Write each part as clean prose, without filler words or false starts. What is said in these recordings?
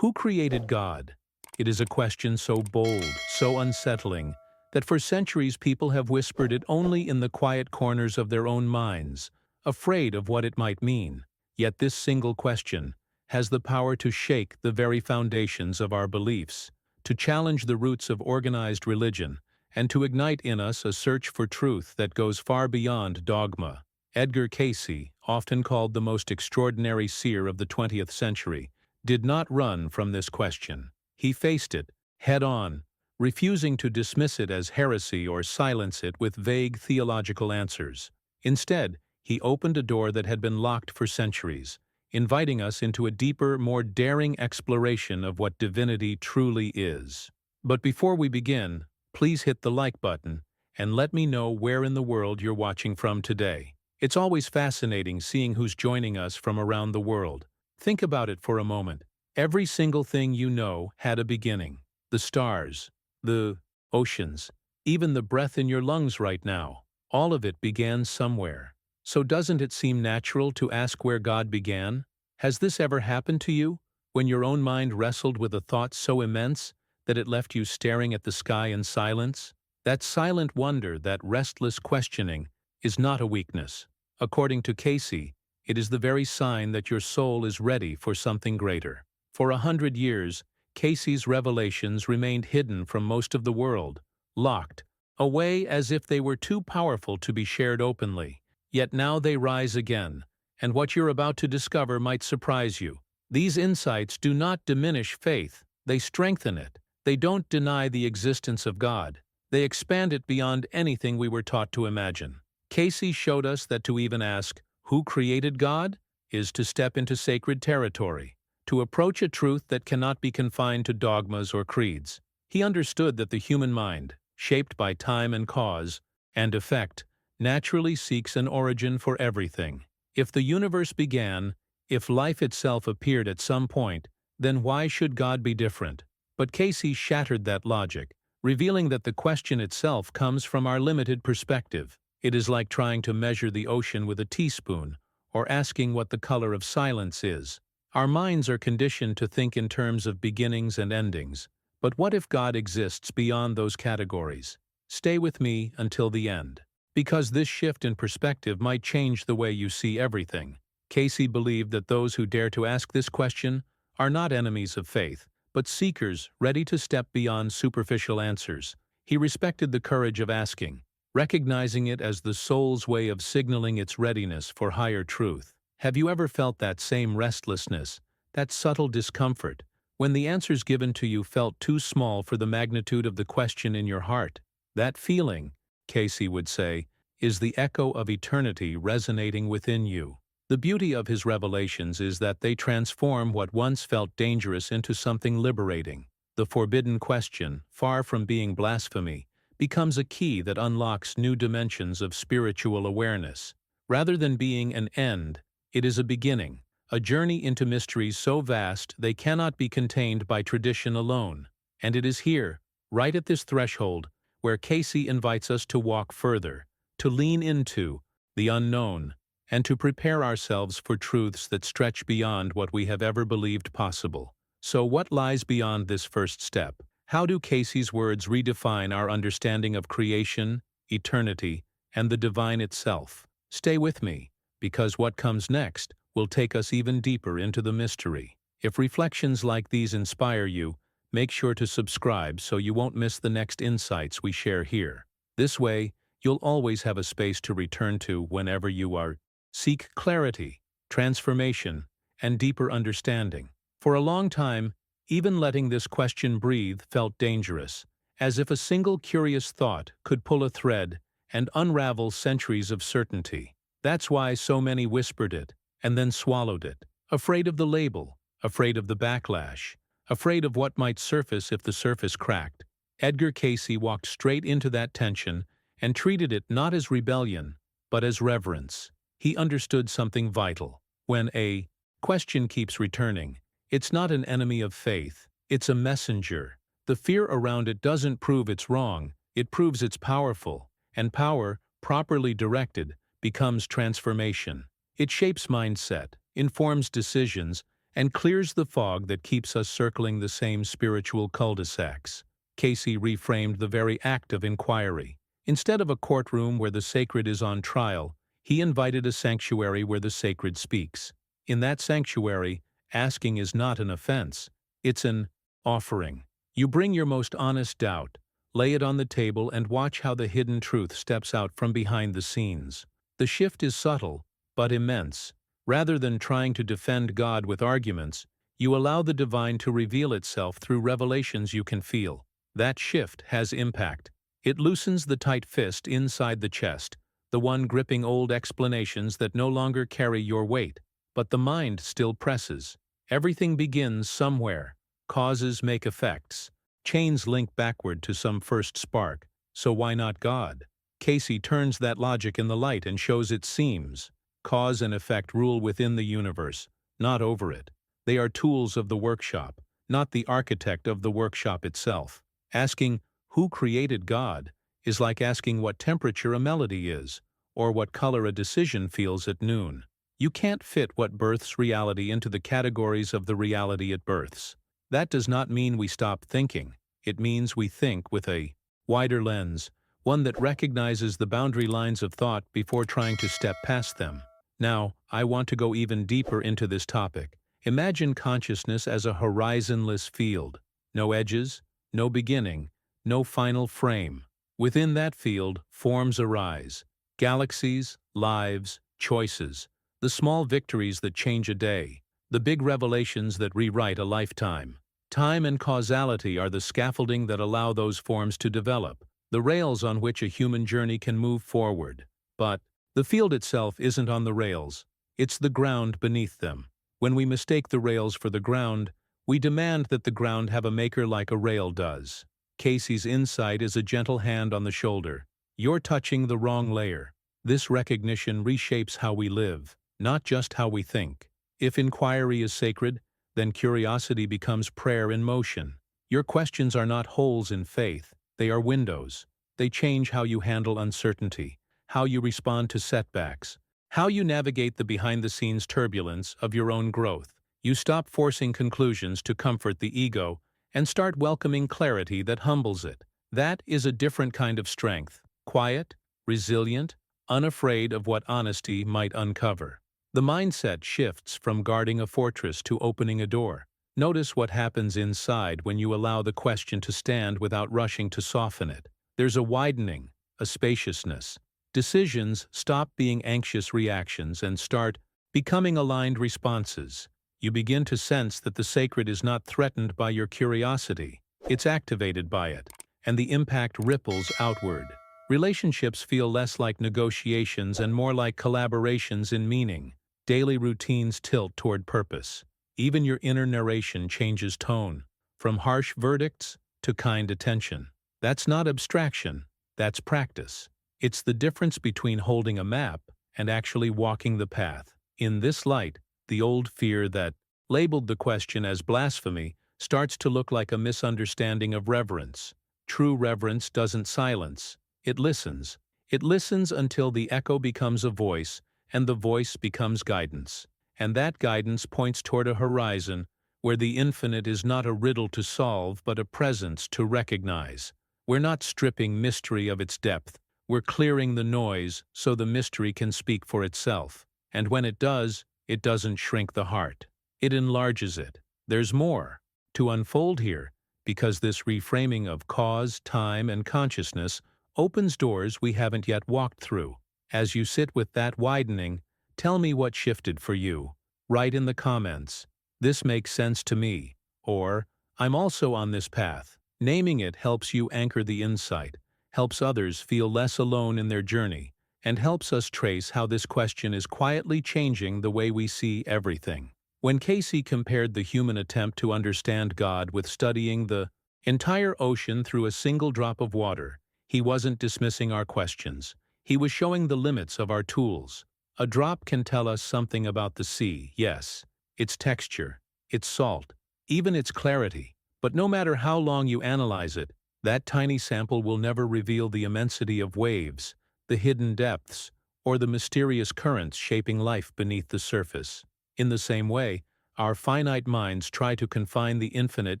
Who created God? It is a question so bold, so unsettling, that for centuries people have whispered it only in the quiet corners of their own minds, afraid of what it might mean. Yet this single question has the power to shake the very foundations of our beliefs, to challenge the roots of organized religion, and to ignite in us a search for truth that goes far beyond dogma. Edgar Cayce, often called the most extraordinary seer of the 20th century, did not run from this question. He faced it, head-on, refusing to dismiss it as heresy or silence it with vague theological answers. Instead, he opened a door that had been locked for centuries, inviting us into a deeper, more daring exploration of what divinity truly is. But before we begin, please hit the like button and let me know where in the world you're watching from today. It's always fascinating seeing who's joining us from around the world. Think about it for a moment. Every single thing you know had a beginning. The stars, the oceans, even the breath in your lungs right now. All of it began somewhere. So doesn't it seem natural to ask where God began? Has this ever happened to you, when your own mind wrestled with a thought so immense that it left you staring at the sky in silence? That silent wonder, that restless questioning, is not a weakness. According to Cayce, it is the very sign that your soul is ready for something greater. For 100 years, Cayce's revelations remained hidden from most of the world, locked away as if they were too powerful to be shared openly. Yet now they rise again, and what you're about to discover might surprise you. These insights do not diminish faith, they strengthen it. They don't deny the existence of God. They expand it beyond anything we were taught to imagine. Cayce showed us that to even ask, "Who created God?" is to step into sacred territory, to approach a truth that cannot be confined to dogmas or creeds. He understood that the human mind, shaped by time and cause and effect, naturally seeks an origin for everything. If the universe began, if life itself appeared at some point, then why should God be different? But Cayce shattered that logic, revealing that the question itself comes from our limited perspective. It is like trying to measure the ocean with a teaspoon, or asking what the color of silence is. Our minds are conditioned to think in terms of beginnings and endings. But what if God exists beyond those categories? Stay with me until the end, because this shift in perspective might change the way you see everything. Cayce believed that those who dare to ask this question are not enemies of faith, but seekers ready to step beyond superficial answers. He respected the courage of asking, recognizing it as the soul's way of signaling its readiness for higher truth. Have you ever felt that same restlessness, that subtle discomfort, when the answers given to you felt too small for the magnitude of the question in your heart? That feeling, Cayce would say, is the echo of eternity resonating within you. The beauty of his revelations is that they transform what once felt dangerous into something liberating. The forbidden question, far from being blasphemy, becomes a key that unlocks new dimensions of spiritual awareness. Rather than being an end, it is a beginning, a journey into mysteries so vast they cannot be contained by tradition alone. And it is here, right at this threshold, where Cayce invites us to walk further, to lean into the unknown, and to prepare ourselves for truths that stretch beyond what we have ever believed possible. So what lies beyond this first step? How do Cayce's words redefine our understanding of creation, eternity, and the divine itself? Stay with me, because what comes next will take us even deeper into the mystery. If reflections like these inspire you, make sure to subscribe so you won't miss the next insights we share here. This way, you'll always have a space to return to whenever you are. Seek clarity, transformation, and deeper understanding. For a long time, even letting this question breathe felt dangerous, as if a single curious thought could pull a thread and unravel centuries of certainty. That's why so many whispered it, and then swallowed it, afraid of the label, afraid of the backlash, afraid of what might surface if the surface cracked. Edgar Cayce walked straight into that tension and treated it not as rebellion, but as reverence. He understood something vital. When a question keeps returning, it's not an enemy of faith, it's a messenger. The fear around it doesn't prove it's wrong, it proves it's powerful, and power, properly directed, becomes transformation. It shapes mindset, informs decisions, and clears the fog that keeps us circling the same spiritual cul-de-sacs. Cayce reframed the very act of inquiry. Instead of a courtroom where the sacred is on trial, he invited a sanctuary where the sacred speaks. In that sanctuary, asking is not an offense, it's an offering. You bring your most honest doubt, lay it on the table, and watch how the hidden truth steps out from behind the scenes. The shift is subtle, but immense. Rather than trying to defend God with arguments, you allow the divine to reveal itself through revelations you can feel. That shift has impact. It loosens the tight fist inside the chest, the one gripping old explanations that no longer carry your weight. But the mind still presses. Everything begins somewhere. Causes make effects. Chains link backward to some first spark. So why not God? Cayce turns that logic in the light and shows its seams. Cause and effect rule within the universe, not over it. They are tools of the workshop, not the architect of the workshop itself. Asking, who created God, is like asking what temperature a melody is, or what color a decision feels at noon. You can't fit what births reality into the categories of the reality it births. That does not mean we stop thinking. It means we think with a wider lens, one that recognizes the boundary lines of thought before trying to step past them. Now, I want to go even deeper into this topic. Imagine consciousness as a horizonless field. No edges, no beginning, no final frame. Within that field, forms arise. Galaxies, lives, choices. The small victories that change a day. The big revelations that rewrite a lifetime. Time and causality are the scaffolding that allow those forms to develop, the rails on which a human journey can move forward. But the field itself isn't on the rails. It's the ground beneath them. When we mistake the rails for the ground, we demand that the ground have a maker like a rail does. Cayce's insight is a gentle hand on the shoulder. You're touching the wrong layer. This recognition reshapes how we live, not just how we think. If inquiry is sacred, then curiosity becomes prayer in motion. Your questions are not holes in faith, they are windows. They change how you handle uncertainty, how you respond to setbacks, how you navigate the behind-the-scenes turbulence of your own growth. You stop forcing conclusions to comfort the ego and start welcoming clarity that humbles it. That is a different kind of strength, quiet, resilient, unafraid of what honesty might uncover. The mindset shifts from guarding a fortress to opening a door. Notice what happens inside when you allow the question to stand without rushing to soften it. There's a widening, a spaciousness. Decisions stop being anxious reactions and start becoming aligned responses. You begin to sense that the sacred is not threatened by your curiosity, it's activated by it, and the impact ripples outward. Relationships feel less like negotiations and more like collaborations in meaning. Daily routines tilt toward purpose. Even your inner narration changes tone, from harsh verdicts to kind attention. That's not abstraction, that's practice. It's the difference between holding a map and actually walking the path. In this light, the old fear that labeled the question as blasphemy starts to look like a misunderstanding of reverence. True reverence doesn't silence, it listens. It listens until the echo becomes a voice, and the voice becomes guidance. And that guidance points toward a horizon where the infinite is not a riddle to solve but a presence to recognize. We're not stripping mystery of its depth, we're clearing the noise so the mystery can speak for itself. And when it does, it doesn't shrink the heart. It enlarges it. There's more to unfold here, because this reframing of cause, time, and consciousness opens doors we haven't yet walked through. As you sit with that widening, tell me what shifted for you. Write in the comments, "This makes sense to me," or "I'm also on this path." Naming it helps you anchor the insight, helps others feel less alone in their journey, and helps us trace how this question is quietly changing the way we see everything. When Cayce compared the human attempt to understand God with studying the entire ocean through a single drop of water, he wasn't dismissing our questions. He was showing the limits of our tools. A drop can tell us something about the sea, yes, its texture, its salt, even its clarity. But no matter how long you analyze it, that tiny sample will never reveal the immensity of waves, the hidden depths, or the mysterious currents shaping life beneath the surface. In the same way, Our finite minds try to confine the infinite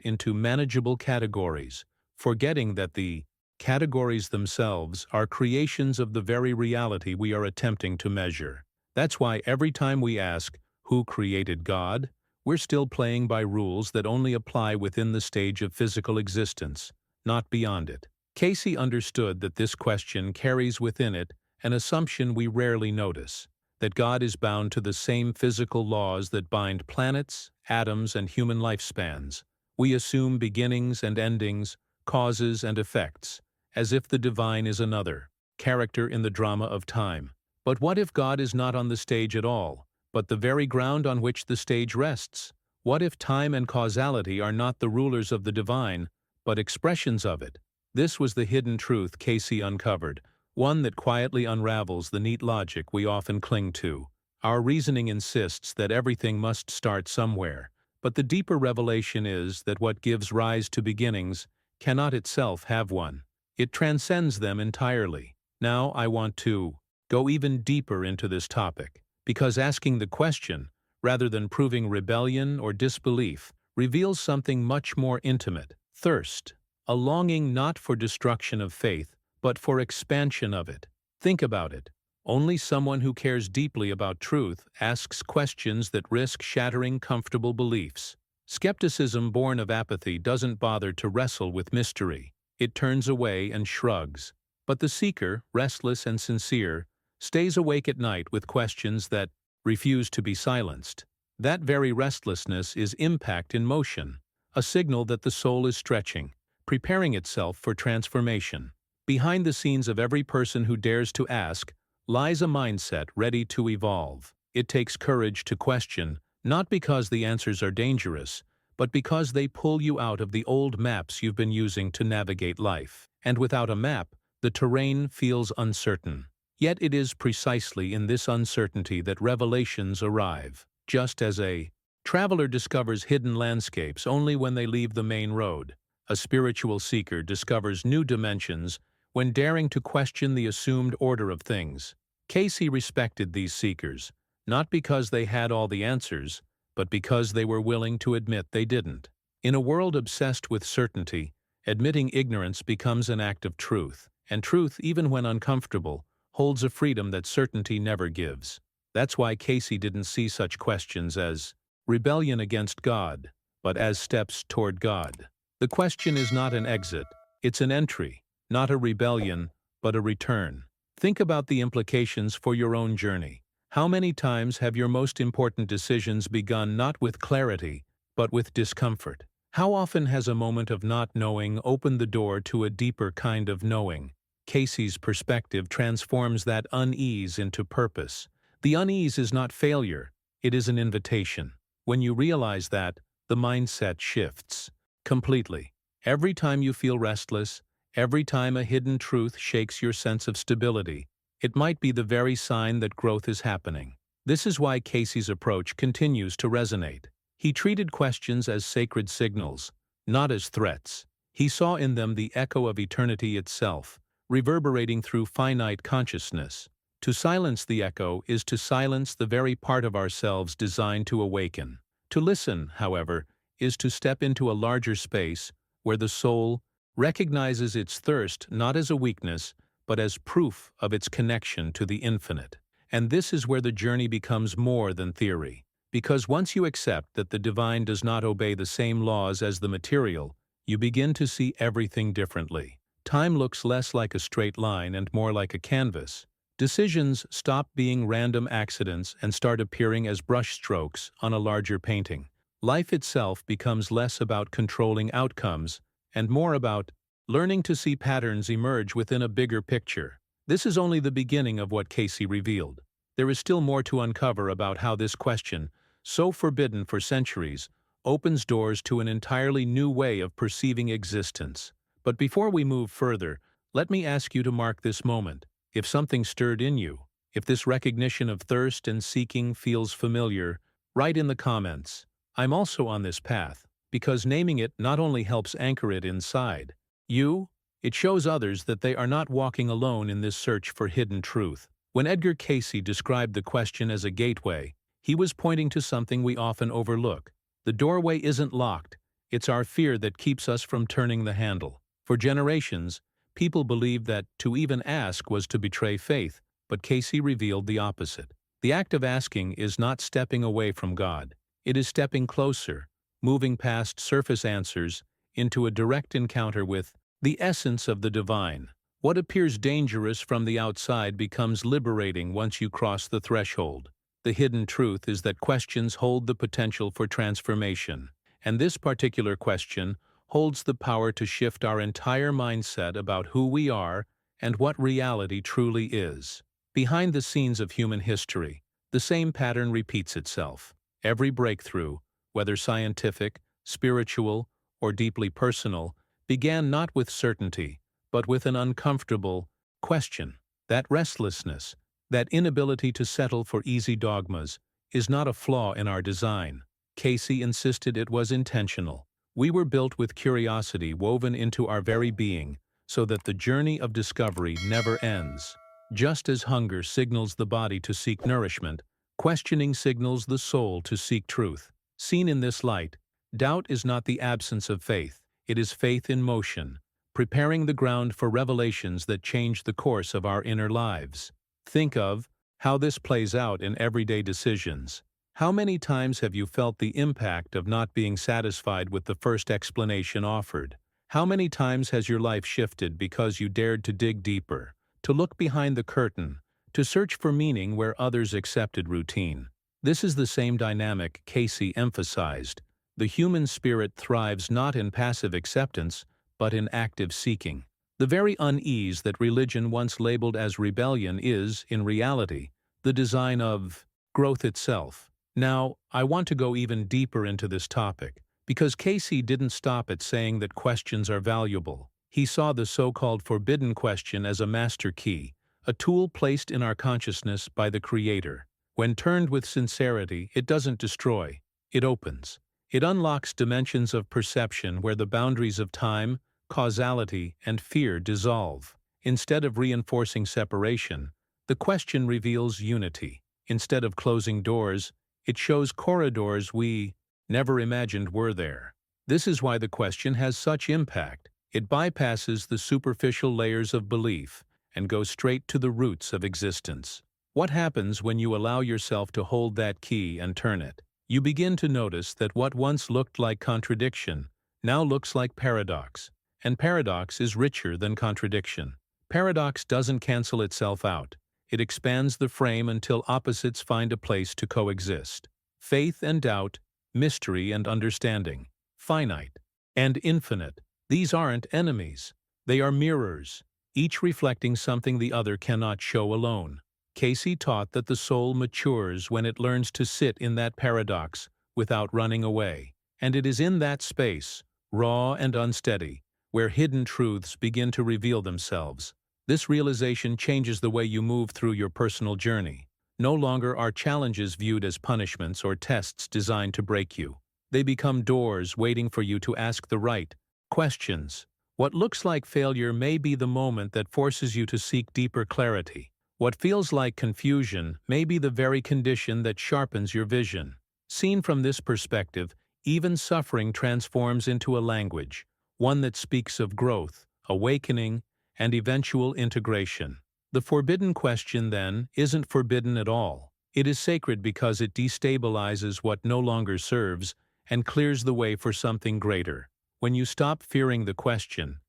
into manageable categories, forgetting that the categories themselves are creations of the very reality we are attempting to measure. That's why every time we ask, "Who created God?" we're still playing by rules that only apply within the stage of physical existence, not beyond it. Cayce understood that this question carries within it an assumption we rarely notice, that God is bound to the same physical laws that bind planets, atoms, and human lifespans. We assume beginnings and endings, causes and effects, as if the divine is another character in the drama of time. But what if God is not on the stage at all, but the very ground on which the stage rests? What if time and causality are not the rulers of the divine, but expressions of it? This was the hidden truth Cayce uncovered, one that quietly unravels the neat logic we often cling to. Our reasoning insists that everything must start somewhere, but the deeper revelation is that what gives rise to beginnings cannot itself have one. It transcends them entirely. Now I want to go even deeper into this topic, because asking the question, rather than proving rebellion or disbelief, reveals something much more intimate: thirst, a longing not for destruction of faith, but for expansion of it. Think about it. Only someone who cares deeply about truth asks questions that risk shattering comfortable beliefs. Skepticism born of apathy doesn't bother to wrestle with mystery. It turns away and shrugs. But the seeker, restless and sincere, stays awake at night with questions that refuse to be silenced. That very restlessness is impact in motion, a signal that the soul is stretching, preparing itself for transformation. Behind the scenes of every person who dares to ask lies a mindset ready to evolve. It takes courage to question, not because the answers are dangerous, but because they pull you out of the old maps you've been using to navigate life. And without a map, the terrain feels uncertain. Yet it is precisely in this uncertainty that revelations arrive, just as a traveler discovers hidden landscapes only when they leave the main road. A spiritual seeker discovers new dimensions when daring to question the assumed order of things. Cayce respected these seekers, not because they had all the answers, but because they were willing to admit they didn't. In a world obsessed with certainty, admitting ignorance becomes an act of truth, and truth, even when uncomfortable, holds a freedom that certainty never gives. That's why Cayce didn't see such questions as rebellion against God, but as steps toward God. The question is not an exit, it's an entry, not a rebellion, but a return. Think about the implications for your own journey. How many times have your most important decisions begun not with clarity, but with discomfort? How often has a moment of not knowing opened the door to a deeper kind of knowing? Cayce's perspective transforms that unease into purpose. The unease is not failure, it is an invitation. When you realize that, the mindset shifts completely. Every time you feel restless, every time a hidden truth shakes your sense of stability, it might be the very sign that growth is happening. This is why Cayce's approach continues to resonate. He treated questions as sacred signals, not as threats. He saw in them the echo of eternity itself, reverberating through finite consciousness. To silence the echo is to silence the very part of ourselves designed to awaken. To listen, however, is to step into a larger space where the soul recognizes its thirst not as a weakness, but as proof of its connection to the infinite. And this is where the journey becomes more than theory. Because once you accept that the divine does not obey the same laws as the material, you begin to see everything differently. Time looks less like a straight line and more like a canvas. Decisions stop being random accidents and start appearing as brushstrokes on a larger painting. Life itself becomes less about controlling outcomes and more about learning to see patterns emerge within a bigger picture. This is only the beginning of what Cayce revealed. There is still more to uncover about how this question, so forbidden for centuries, opens doors to an entirely new way of perceiving existence. But before we move further, let me ask you to mark this moment. If something stirred in you, if this recognition of thirst and seeking feels familiar, write in the comments, "I'm also on this path," because naming it not only helps anchor it inside you, it shows others that they are not walking alone in this search for hidden truth. When Edgar Cayce described the question as a gateway, He was pointing to something we often overlook. The doorway isn't locked. It's our fear that keeps us from turning the handle. For generations, people believed that to even ask was to betray faith, but Cayce revealed the opposite. The act of asking is not stepping away from God. It is stepping closer, moving past surface answers into a direct encounter with the essence of the divine. What appears dangerous from the outside becomes liberating once you cross the threshold. The hidden truth is that questions hold the potential for transformation, and this particular question holds the power to shift our entire mindset about who we are and what reality truly is. Behind the scenes of human history, the same pattern repeats itself. Every breakthrough, whether scientific, spiritual, or deeply personal, began not with certainty, but with an uncomfortable question. That restlessness, that inability to settle for easy dogmas, is not a flaw in our design. Cayce insisted it was intentional. We were built with curiosity woven into our very being, so that the journey of discovery never ends. Just as hunger signals the body to seek nourishment, questioning signals the soul to seek truth. Seen in this light, doubt is not the absence of faith, it is faith in motion, preparing the ground for revelations that change the course of our inner lives. Think of how this plays out in everyday decisions. How many times have you felt the impact of not being satisfied with the first explanation offered? How many times has your life shifted because you dared to dig deeper, to look behind the curtain, to search for meaning where others accepted routine? This is the same dynamic Cayce emphasized. The human spirit thrives not in passive acceptance, but in active seeking. The very unease that religion once labeled as rebellion is, in reality, the design of growth itself. Now, I want to go even deeper into this topic, because Cayce didn't stop at saying that questions are valuable. He saw the so-called forbidden question as a master key, a tool placed in our consciousness by the Creator. When turned with sincerity, it doesn't destroy, it opens. It unlocks dimensions of perception where the boundaries of time, causality, and fear dissolve. Instead of reinforcing separation, the question reveals unity. Instead of closing doors, it shows corridors we never imagined were there. This is why the question has such impact. It bypasses the superficial layers of belief and goes straight to the roots of existence. What happens when you allow yourself to hold that key and turn it? You begin to notice that what once looked like contradiction now looks like paradox. And paradox is richer than contradiction. Paradox doesn't cancel itself out. It expands the frame until opposites find a place to coexist. Faith and doubt, mystery and understanding, finite and infinite. These aren't enemies. They are mirrors, each reflecting something the other cannot show alone. Cayce taught that the soul matures when it learns to sit in that paradox without running away. And it is in that space, raw and unsteady, where hidden truths begin to reveal themselves. This realization changes the way you move through your personal journey. No longer are challenges viewed as punishments or tests designed to break you. They become doors waiting for you to ask the right questions. What looks like failure may be the moment that forces you to seek deeper clarity. What feels like confusion may be the very condition that sharpens your vision. Seen from this perspective, even suffering transforms into a language, one that speaks of growth, awakening, and eventual integration. The forbidden question, then, isn't forbidden at all. It is sacred because it destabilizes what no longer serves and clears the way for something greater. When you stop fearing the question,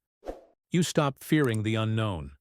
you stop fearing the unknown.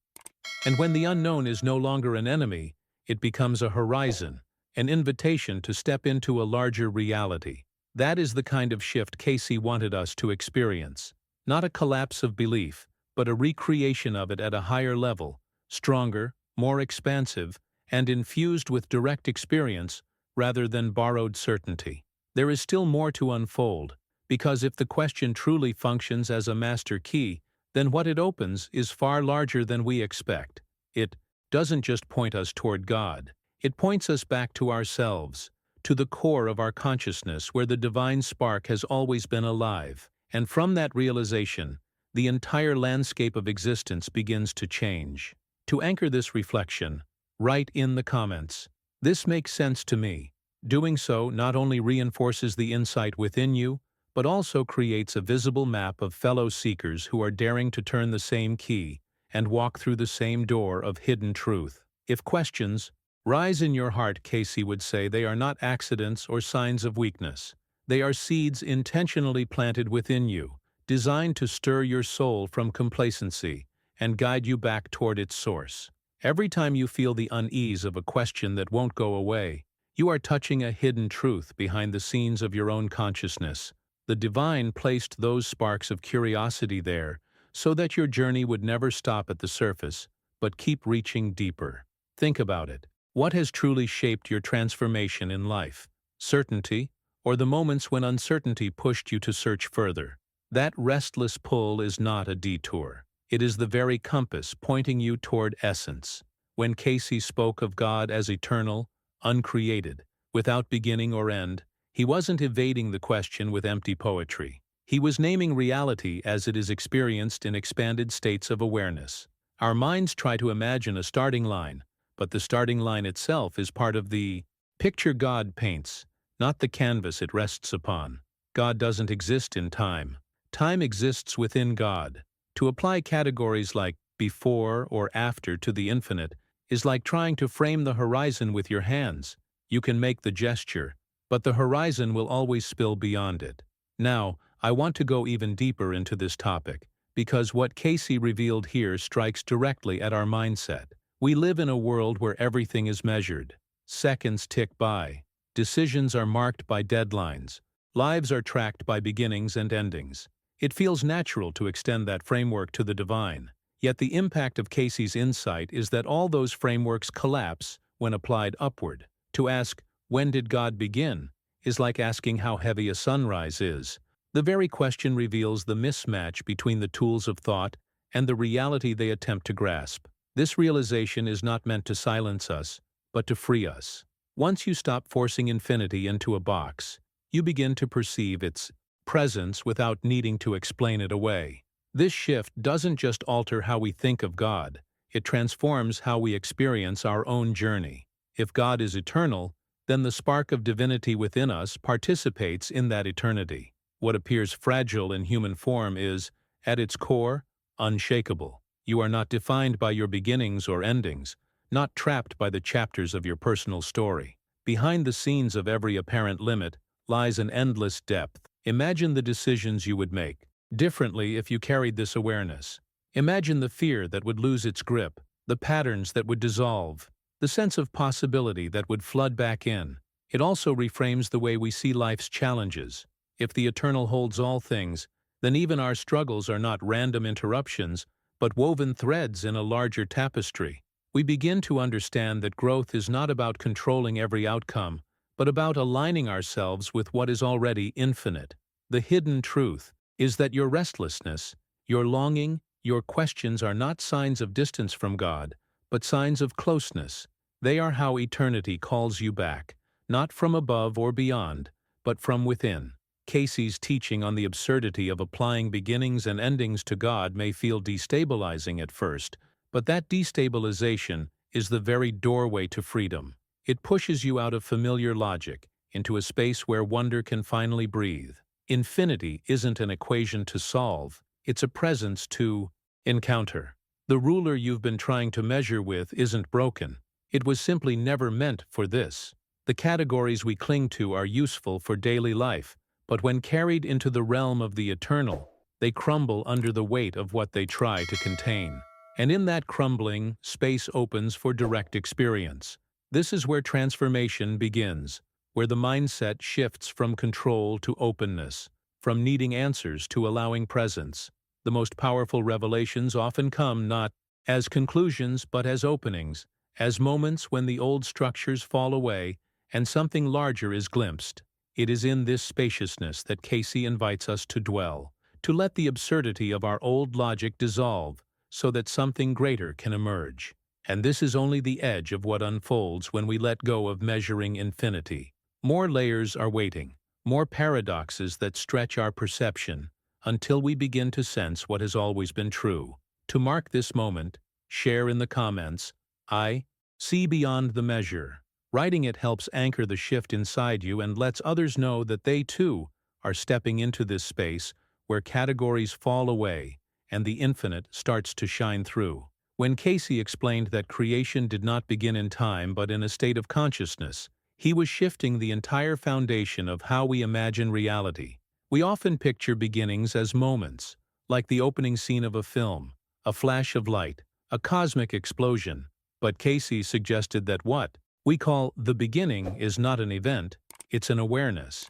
And when the unknown is no longer an enemy, it becomes a horizon, an invitation to step into a larger reality. That is the kind of shift Cayce wanted us to experience. Not a collapse of belief, but a recreation of it at a higher level, stronger, more expansive, and infused with direct experience rather than borrowed certainty. There is still more to unfold, because if the question truly functions as a master key, then what it opens is far larger than we expect. It doesn't just point us toward God. It points us back to ourselves, to the core of our consciousness where the divine spark has always been alive. And from that realization, the entire landscape of existence begins to change. To anchor this reflection, write in the comments, "This makes sense to me," Doing so not only reinforces the insight within you, but also creates a visible map of fellow seekers who are daring to turn the same key and walk through the same door of hidden truth. If questions rise in your heart, Cayce would say, they are not accidents or signs of weakness. They are seeds intentionally planted within you, designed to stir your soul from complacency and guide you back toward its source. Every time you feel the unease of a question that won't go away, you are touching a hidden truth behind the scenes of your own consciousness. The divine placed those sparks of curiosity there so that your journey would never stop at the surface, but keep reaching deeper. Think about it. What has truly shaped your transformation in life? Certainty, or the moments when uncertainty pushed you to search further? That restless pull is not a detour. It is the very compass pointing you toward essence. When Cayce spoke of God as eternal, uncreated, without beginning or end, he wasn't evading the question with empty poetry. He was naming reality as it is experienced in expanded states of awareness. Our minds try to imagine a starting line, but the starting line itself is part of the picture God paints, not the canvas it rests upon. God doesn't exist in time. Time exists within God. To apply categories like before or after to the infinite is like trying to frame the horizon with your hands. You can make the gesture, but the horizon will always spill beyond it. Now, I want to go even deeper into this topic, because what Cayce revealed here strikes directly at our mindset. We live in a world where everything is measured. Seconds tick by. Decisions are marked by deadlines. Lives are tracked by beginnings and endings. It feels natural to extend that framework to the divine. Yet the impact of Cayce's insight is that all those frameworks collapse when applied upward. To ask, when did God begin, is like asking how heavy a sunrise is. The very question reveals the mismatch between the tools of thought and the reality they attempt to grasp. This realization is not meant to silence us, but to free us. Once you stop forcing infinity into a box, you begin to perceive its presence without needing to explain it away. This shift doesn't just alter how we think of God, it transforms how we experience our own journey. If God is eternal, then the spark of divinity within us participates in that eternity. What appears fragile in human form is, at its core, unshakable. You are not defined by your beginnings or endings, not trapped by the chapters of your personal story. Behind the scenes of every apparent limit lies an endless depth. Imagine the decisions you would make differently if you carried this awareness. Imagine the fear that would lose its grip, the patterns that would dissolve, the sense of possibility that would flood back in. It also reframes the way we see life's challenges. If the eternal holds all things, then even our struggles are not random interruptions, but woven threads in a larger tapestry. We begin to understand that growth is not about controlling every outcome, but about aligning ourselves with what is already infinite. The hidden truth is that your restlessness, your longing, your questions are not signs of distance from God, but signs of closeness. They are how eternity calls you back, not from above or beyond, but from within. Cayce's teaching on the absurdity of applying beginnings and endings to God may feel destabilizing at first, but that destabilization is the very doorway to freedom. It pushes you out of familiar logic into a space where wonder can finally breathe. Infinity isn't an equation to solve, it's a presence to encounter. The ruler you've been trying to measure with isn't broken. It was simply never meant for this. The categories we cling to are useful for daily life, but when carried into the realm of the eternal, they crumble under the weight of what they try to contain. And in that crumbling, space opens for direct experience. This is where transformation begins, where the mindset shifts from control to openness, from needing answers to allowing presence. The most powerful revelations often come not as conclusions but as openings, as moments when the old structures fall away and something larger is glimpsed. It is in this spaciousness that Cayce invites us to dwell, to let the absurdity of our old logic dissolve so that something greater can emerge. And this is only the edge of what unfolds when we let go of measuring infinity. More layers are waiting, more paradoxes that stretch our perception, until we begin to sense what has always been true. To mark this moment, share in the comments, I see beyond the measure. Writing it helps anchor the shift inside you and lets others know that they, too, are stepping into this space where categories fall away and the infinite starts to shine through. When Cayce explained that creation did not begin in time but in a state of consciousness, he was shifting the entire foundation of how we imagine reality. We often picture beginnings as moments, like the opening scene of a film, a flash of light, a cosmic explosion. But Cayce suggested that what we call the beginning is not an event, it's an awareness.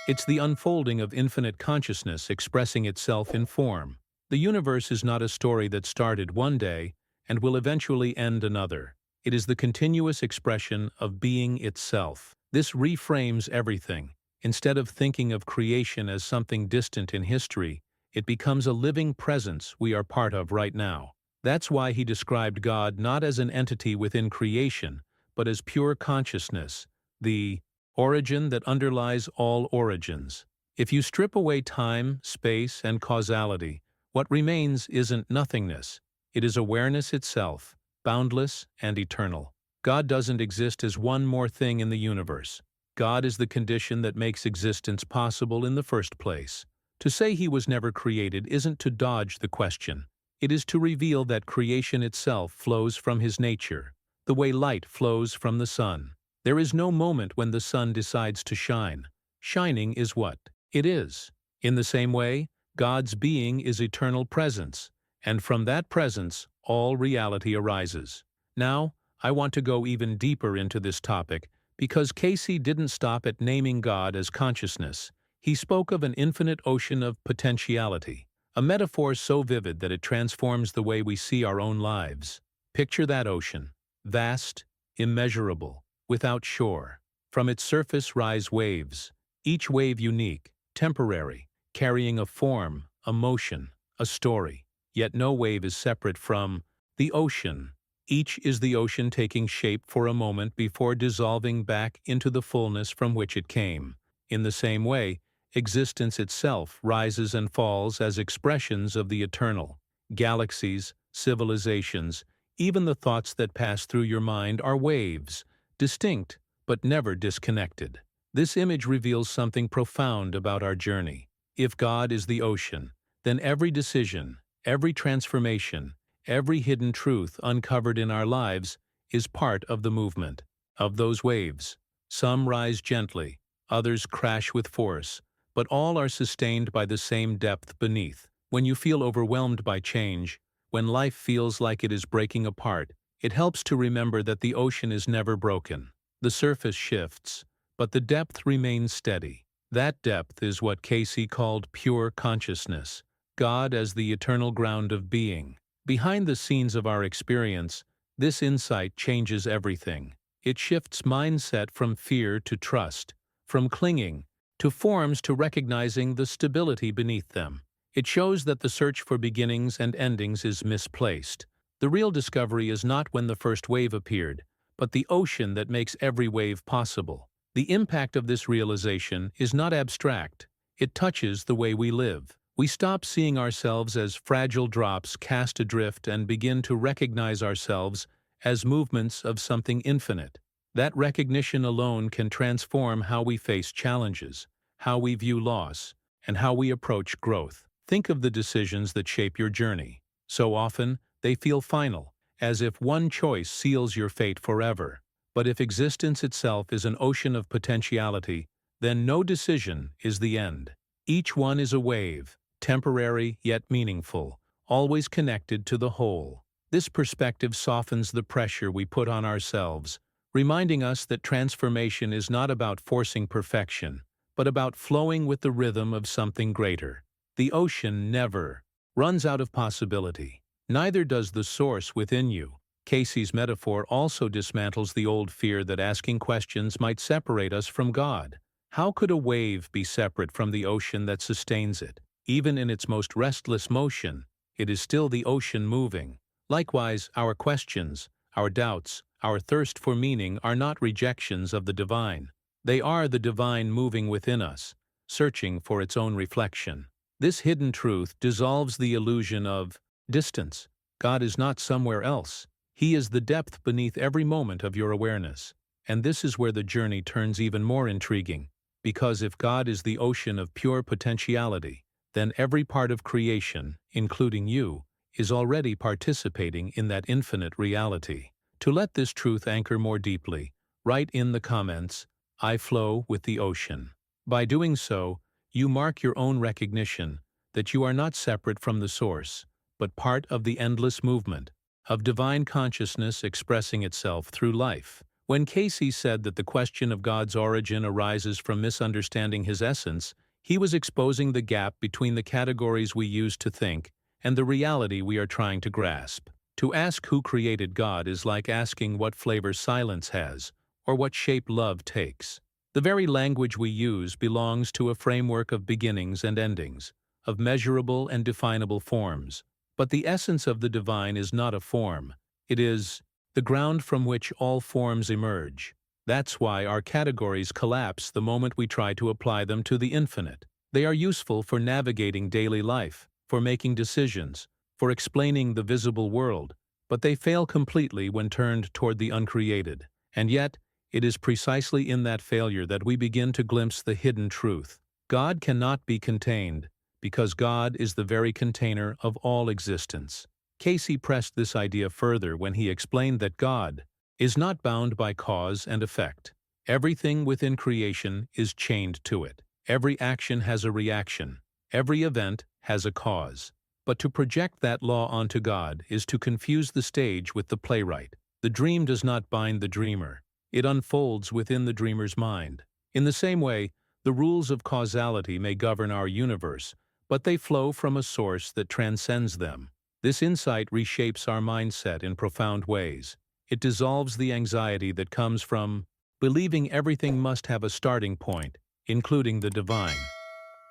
It's the unfolding of infinite consciousness expressing itself in form. The universe is not a story that started one day and will eventually end another. It is the continuous expression of being itself. This reframes everything. Instead of thinking of creation as something distant in history, it becomes a living presence we are part of right now. That's why he described God not as an entity within creation, but as pure consciousness, the origin that underlies all origins. If you strip away time, space, and causality, what remains isn't nothingness. It is awareness itself, boundless and eternal. God doesn't exist as one more thing in the universe. God is the condition that makes existence possible in the first place. To say he was never created isn't to dodge the question. It is to reveal that creation itself flows from his nature, the way light flows from the sun. There is no moment when the sun decides to shine. Shining is what it is. In the same way, God's being is eternal presence, and from that presence, all reality arises. Now, I want to go even deeper into this topic because Cayce didn't stop at naming God as consciousness. He spoke of an infinite ocean of potentiality, a metaphor so vivid that it transforms the way we see our own lives. Picture that ocean, vast, immeasurable, without shore. From its surface rise waves, each wave unique, temporary, carrying a form, a motion, a story. Yet no wave is separate from the ocean. Each is the ocean taking shape for a moment before dissolving back into the fullness from which it came. In the same way, existence itself rises and falls as expressions of the eternal. Galaxies, civilizations, even the thoughts that pass through your mind are waves, distinct but never disconnected. This image reveals something profound about our journey. If God is the ocean, then every decision, every transformation, every hidden truth uncovered in our lives is part of the movement of those waves. Some rise gently, others crash with force, but all are sustained by the same depth beneath. When you feel overwhelmed by change, when life feels like it is breaking apart, it helps to remember that the ocean is never broken. The surface shifts, but the depth remains steady. That depth is what Cayce called pure consciousness, God as the eternal ground of being. Behind the scenes of our experience, this insight changes everything. It shifts mindset from fear to trust, from clinging to forms to recognizing the stability beneath them. It shows that the search for beginnings and endings is misplaced. The real discovery is not when the first wave appeared, but the ocean that makes every wave possible. The impact of this realization is not abstract. It touches the way we live. We stop seeing ourselves as fragile drops cast adrift and begin to recognize ourselves as movements of something infinite. That recognition alone can transform how we face challenges, how we view loss, and how we approach growth. Think of the decisions that shape your journey. So often, they feel final, as if one choice seals your fate forever. But if existence itself is an ocean of potentiality, then no decision is the end. Each one is a wave, temporary yet meaningful, always connected to the whole. This perspective softens the pressure we put on ourselves, reminding us that transformation is not about forcing perfection, but about flowing with the rhythm of something greater. The ocean never runs out of possibility. Neither does the source within you. Cayce's metaphor also dismantles the old fear that asking questions might separate us from God. How could a wave be separate from the ocean that sustains it? Even in its most restless motion, it is still the ocean moving. Likewise, our questions, our doubts, our thirst for meaning are not rejections of the divine. They are the divine moving within us, searching for its own reflection. This hidden truth dissolves the illusion of distance. God is not somewhere else. He is the depth beneath every moment of your awareness. And this is where the journey turns even more intriguing, because if God is the ocean of pure potentiality, then every part of creation, including you, is already participating in that infinite reality. To let this truth anchor more deeply, write in the comments, "I flow with the ocean." By doing so, you mark your own recognition that you are not separate from the source, but part of the endless movement of divine consciousness expressing itself through life. When Cayce said that the question of God's origin arises from misunderstanding his essence, he was exposing the gap between the categories we use to think and the reality we are trying to grasp. To ask who created God is like asking what flavor silence has, or what shape love takes. The very language we use belongs to a framework of beginnings and endings, of measurable and definable forms. But the essence of the divine is not a form. It is the ground from which all forms emerge. That's why our categories collapse the moment we try to apply them to the infinite. They are useful for navigating daily life, for making decisions, for explaining the visible world, but they fail completely when turned toward the uncreated. And yet, it is precisely in that failure that we begin to glimpse the hidden truth. God cannot be contained, because God is the very container of all existence. Cayce pressed this idea further when he explained that God is not bound by cause and effect. Everything within creation is chained to it. Every action has a reaction. Every event has a cause. But to project that law onto God is to confuse the stage with the playwright. The dream does not bind the dreamer. It unfolds within the dreamer's mind. In the same way, the rules of causality may govern our universe, but they flow from a source that transcends them. This insight reshapes our mindset in profound ways. It dissolves the anxiety that comes from believing everything must have a starting point, including the divine.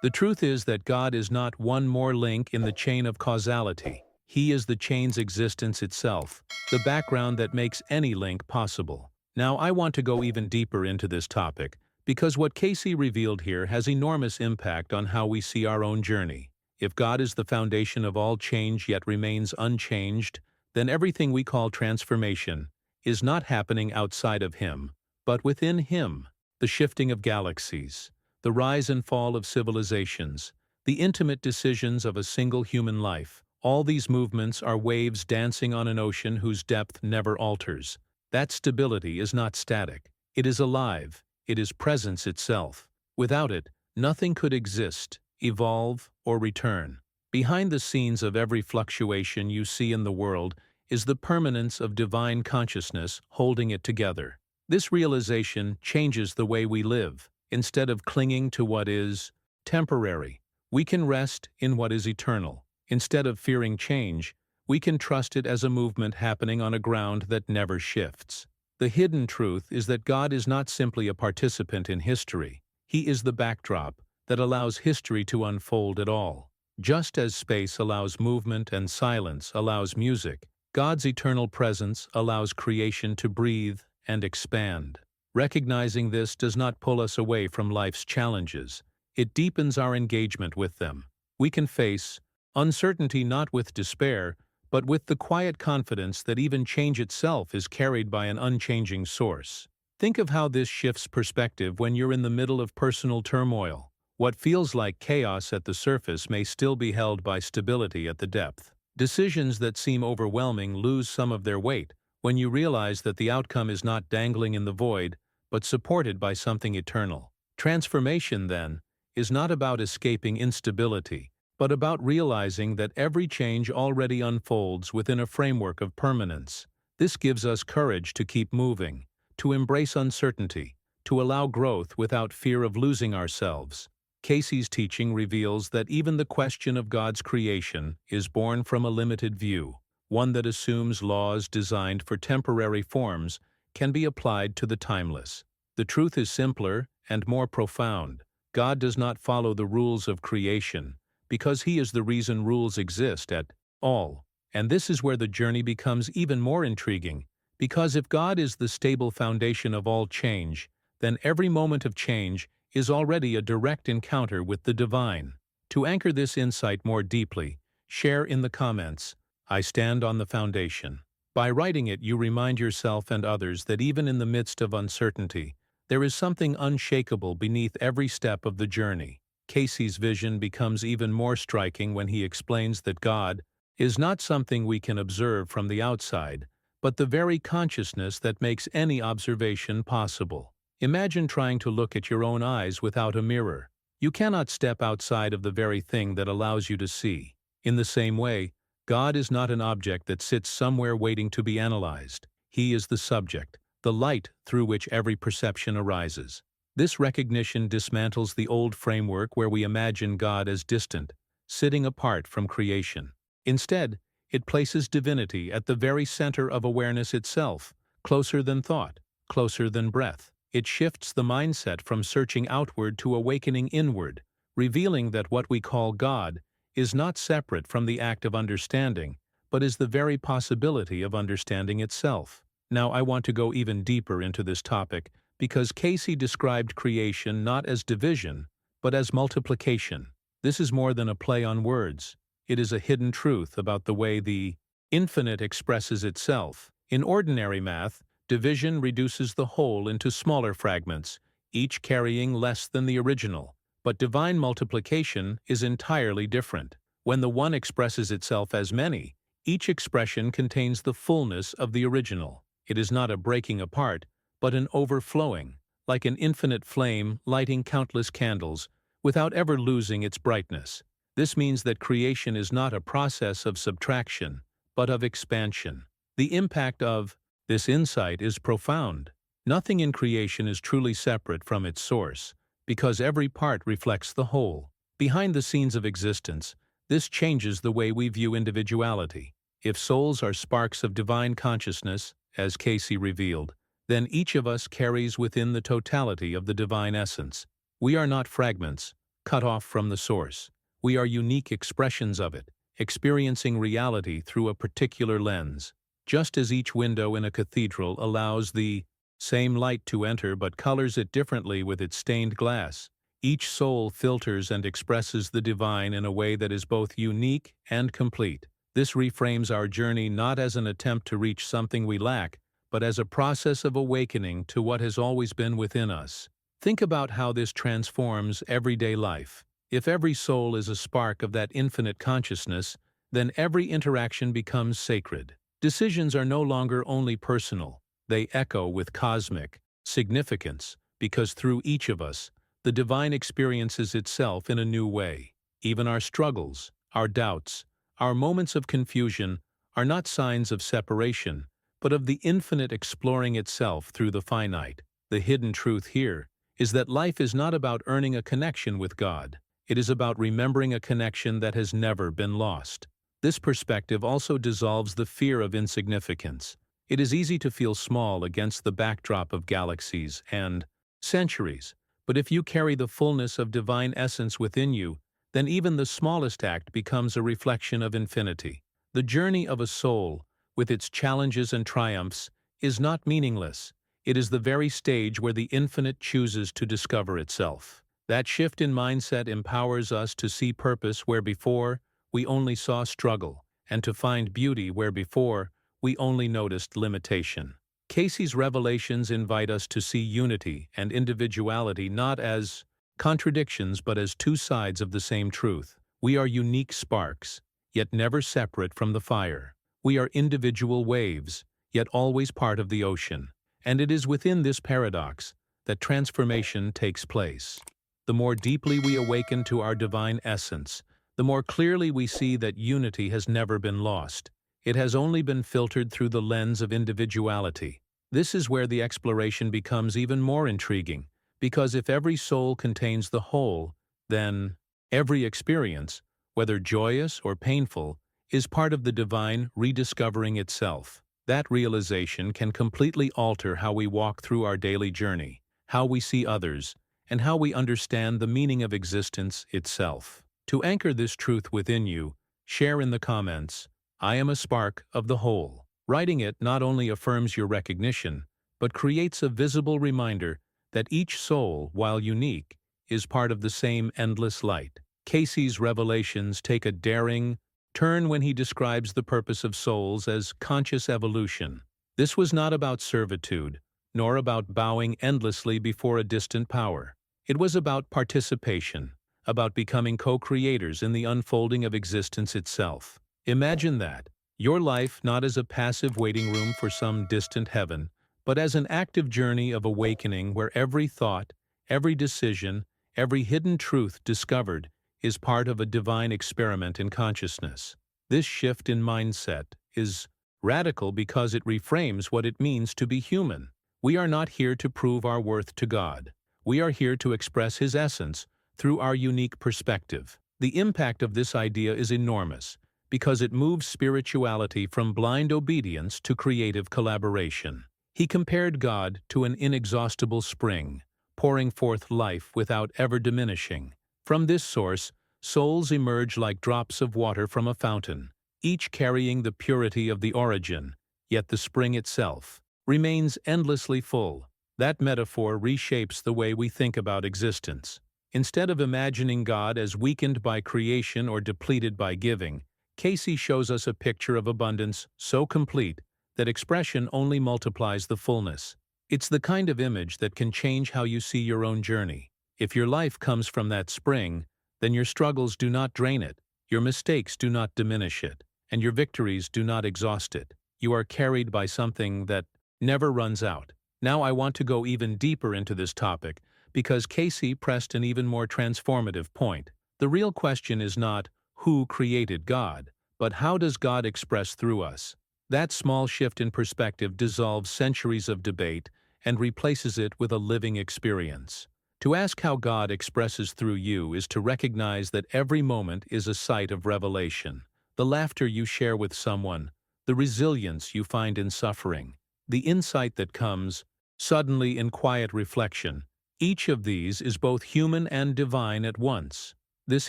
The truth is that God is not one more link in the chain of causality. He is the chain's existence itself, the background that makes any link possible. Now, I want to go even deeper into this topic, because what Cayce revealed here has enormous impact on how we see our own journey. If God is the foundation of all change yet remains unchanged, then everything we call transformation is not happening outside of Him, but within Him. The shifting of galaxies, the rise and fall of civilizations, the intimate decisions of a single human life, all these movements are waves dancing on an ocean whose depth never alters. That stability is not static. It is alive. It is presence itself. Without it, nothing could exist, evolve, or return. Behind the scenes of every fluctuation you see in the world is the permanence of divine consciousness holding it together. This realization changes the way we live. Instead of clinging to what is temporary, we can rest in what is eternal. Instead of fearing change, we can trust it as a movement happening on a ground that never shifts. The hidden truth is that God is not simply a participant in history. He is the backdrop that allows history to unfold at all. Just as space allows movement and silence allows music, God's eternal presence allows creation to breathe and expand. Recognizing this does not pull us away from life's challenges. It deepens our engagement with them. We can face uncertainty not with despair, but with the quiet confidence that even change itself is carried by an unchanging source. Think of how this shifts perspective when you're in the middle of personal turmoil. What feels like chaos at the surface may still be held by stability at the depth. Decisions that seem overwhelming lose some of their weight when you realize that the outcome is not dangling in the void, but supported by something eternal. Transformation, then, is not about escaping instability, but about realizing that every change already unfolds within a framework of permanence. This gives us courage to keep moving, to embrace uncertainty, to allow growth without fear of losing ourselves. Cayce's teaching reveals that even the question of God's creation is born from a limited view, one that assumes laws designed for temporary forms can be applied to the timeless. The truth is simpler and more profound. God does not follow the rules of creation, because He is the reason rules exist at all. And this is where the journey becomes even more intriguing, because if God is the stable foundation of all change, then every moment of change is already a direct encounter with the divine. To anchor this insight more deeply, share in the comments, "I stand on the foundation." By writing it, you remind yourself and others that even in the midst of uncertainty, there is something unshakable beneath every step of the journey. Cayce's vision becomes even more striking when he explains that God is not something we can observe from the outside, but the very consciousness that makes any observation possible. Imagine trying to look at your own eyes without a mirror. You cannot step outside of the very thing that allows you to see. In the same way, God is not an object that sits somewhere waiting to be analyzed. He is the subject, the light through which every perception arises. This recognition dismantles the old framework where we imagine God as distant, sitting apart from creation. Instead, it places divinity at the very center of awareness itself, closer than thought, closer than breath. It shifts the mindset from searching outward to awakening inward, revealing that what we call God is not separate from the act of understanding, but is the very possibility of understanding itself. Now I want to go even deeper into this topic because Cayce described creation not as division, but as multiplication. This is more than a play on words. It is a hidden truth about the way the infinite expresses itself. In ordinary math, division reduces the whole into smaller fragments, each carrying less than the original. But divine multiplication is entirely different. When the one expresses itself as many, each expression contains the fullness of the original. It is not a breaking apart, but an overflowing, like an infinite flame lighting countless candles, without ever losing its brightness. This means that creation is not a process of subtraction, but of expansion. The impact of this insight is profound. Nothing in creation is truly separate from its source, because every part reflects the whole. Behind the scenes of existence, this changes the way we view individuality. If souls are sparks of divine consciousness, as Cayce revealed, then each of us carries within the totality of the divine essence. We are not fragments, cut off from the source. We are unique expressions of it, experiencing reality through a particular lens. Just as each window in a cathedral allows the same light to enter but colors it differently with its stained glass, each soul filters and expresses the divine in a way that is both unique and complete. This reframes our journey not as an attempt to reach something we lack, but as a process of awakening to what has always been within us. Think about how this transforms everyday life. If every soul is a spark of that infinite consciousness, then every interaction becomes sacred. Decisions are no longer only personal. They echo with cosmic significance, because through each of us, the divine experiences itself in a new way. Even our struggles, our doubts, our moments of confusion are not signs of separation, but of the infinite exploring itself through the finite. The hidden truth here is that life is not about earning a connection with God. It is about remembering a connection that has never been lost. This perspective also dissolves the fear of insignificance. It is easy to feel small against the backdrop of galaxies and centuries, but if you carry the fullness of divine essence within you, then even the smallest act becomes a reflection of infinity. The journey of a soul, with its challenges and triumphs, is not meaningless. It is the very stage where the infinite chooses to discover itself. That shift in mindset empowers us to see purpose where before we only saw struggle, and to find beauty where before we only noticed limitation. Cayce's revelations invite us to see unity and individuality not as contradictions but as two sides of the same truth. We are unique sparks, yet never separate from the fire. We are individual waves, yet always part of the ocean. And it is within this paradox that transformation takes place. The more deeply we awaken to our divine essence, the more clearly we see that unity has never been lost. It has only been filtered through the lens of individuality. This is where the exploration becomes even more intriguing, because if every soul contains the whole, then every experience, whether joyous or painful, is part of the divine rediscovering itself. That realization can completely alter how we walk through our daily journey, how we see others, and how we understand the meaning of existence itself. To anchor this truth within you, share in the comments, "I am a spark of the whole." Writing it not only affirms your recognition, but creates a visible reminder that each soul, while unique, is part of the same endless light. Cayce's revelations take a daring, turn when he describes the purpose of souls as conscious evolution. This was not about servitude, nor about bowing endlessly before a distant power. It was about participation, about becoming co-creators in the unfolding of existence itself. Imagine that, your life not as a passive waiting room for some distant heaven, but as an active journey of awakening where every thought, every decision, every hidden truth discovered is part of a divine experiment in consciousness. This shift in mindset is radical because it reframes what it means to be human. We are not here to prove our worth to God. We are here to express His essence through our unique perspective. The impact of this idea is enormous because it moves spirituality from blind obedience to creative collaboration. He compared God to an inexhaustible spring, pouring forth life without ever diminishing. From this source, souls emerge like drops of water from a fountain, each carrying the purity of the origin, yet the spring itself remains endlessly full. That metaphor reshapes the way we think about existence. Instead of imagining God as weakened by creation or depleted by giving, Cayce shows us a picture of abundance so complete that expression only multiplies the fullness. It's the kind of image that can change how you see your own journey. If your life comes from that spring, then your struggles do not drain it, your mistakes do not diminish it, and your victories do not exhaust it. You are carried by something that never runs out. Now I want to go even deeper into this topic because Cayce pressed an even more transformative point. The real question is not who created God, but how does God express through us? That small shift in perspective dissolves centuries of debate and replaces it with a living experience. To ask how God expresses through you is to recognize that every moment is a site of revelation. The laughter you share with someone, the resilience you find in suffering, the insight that comes suddenly in quiet reflection, each of these is both human and divine at once. This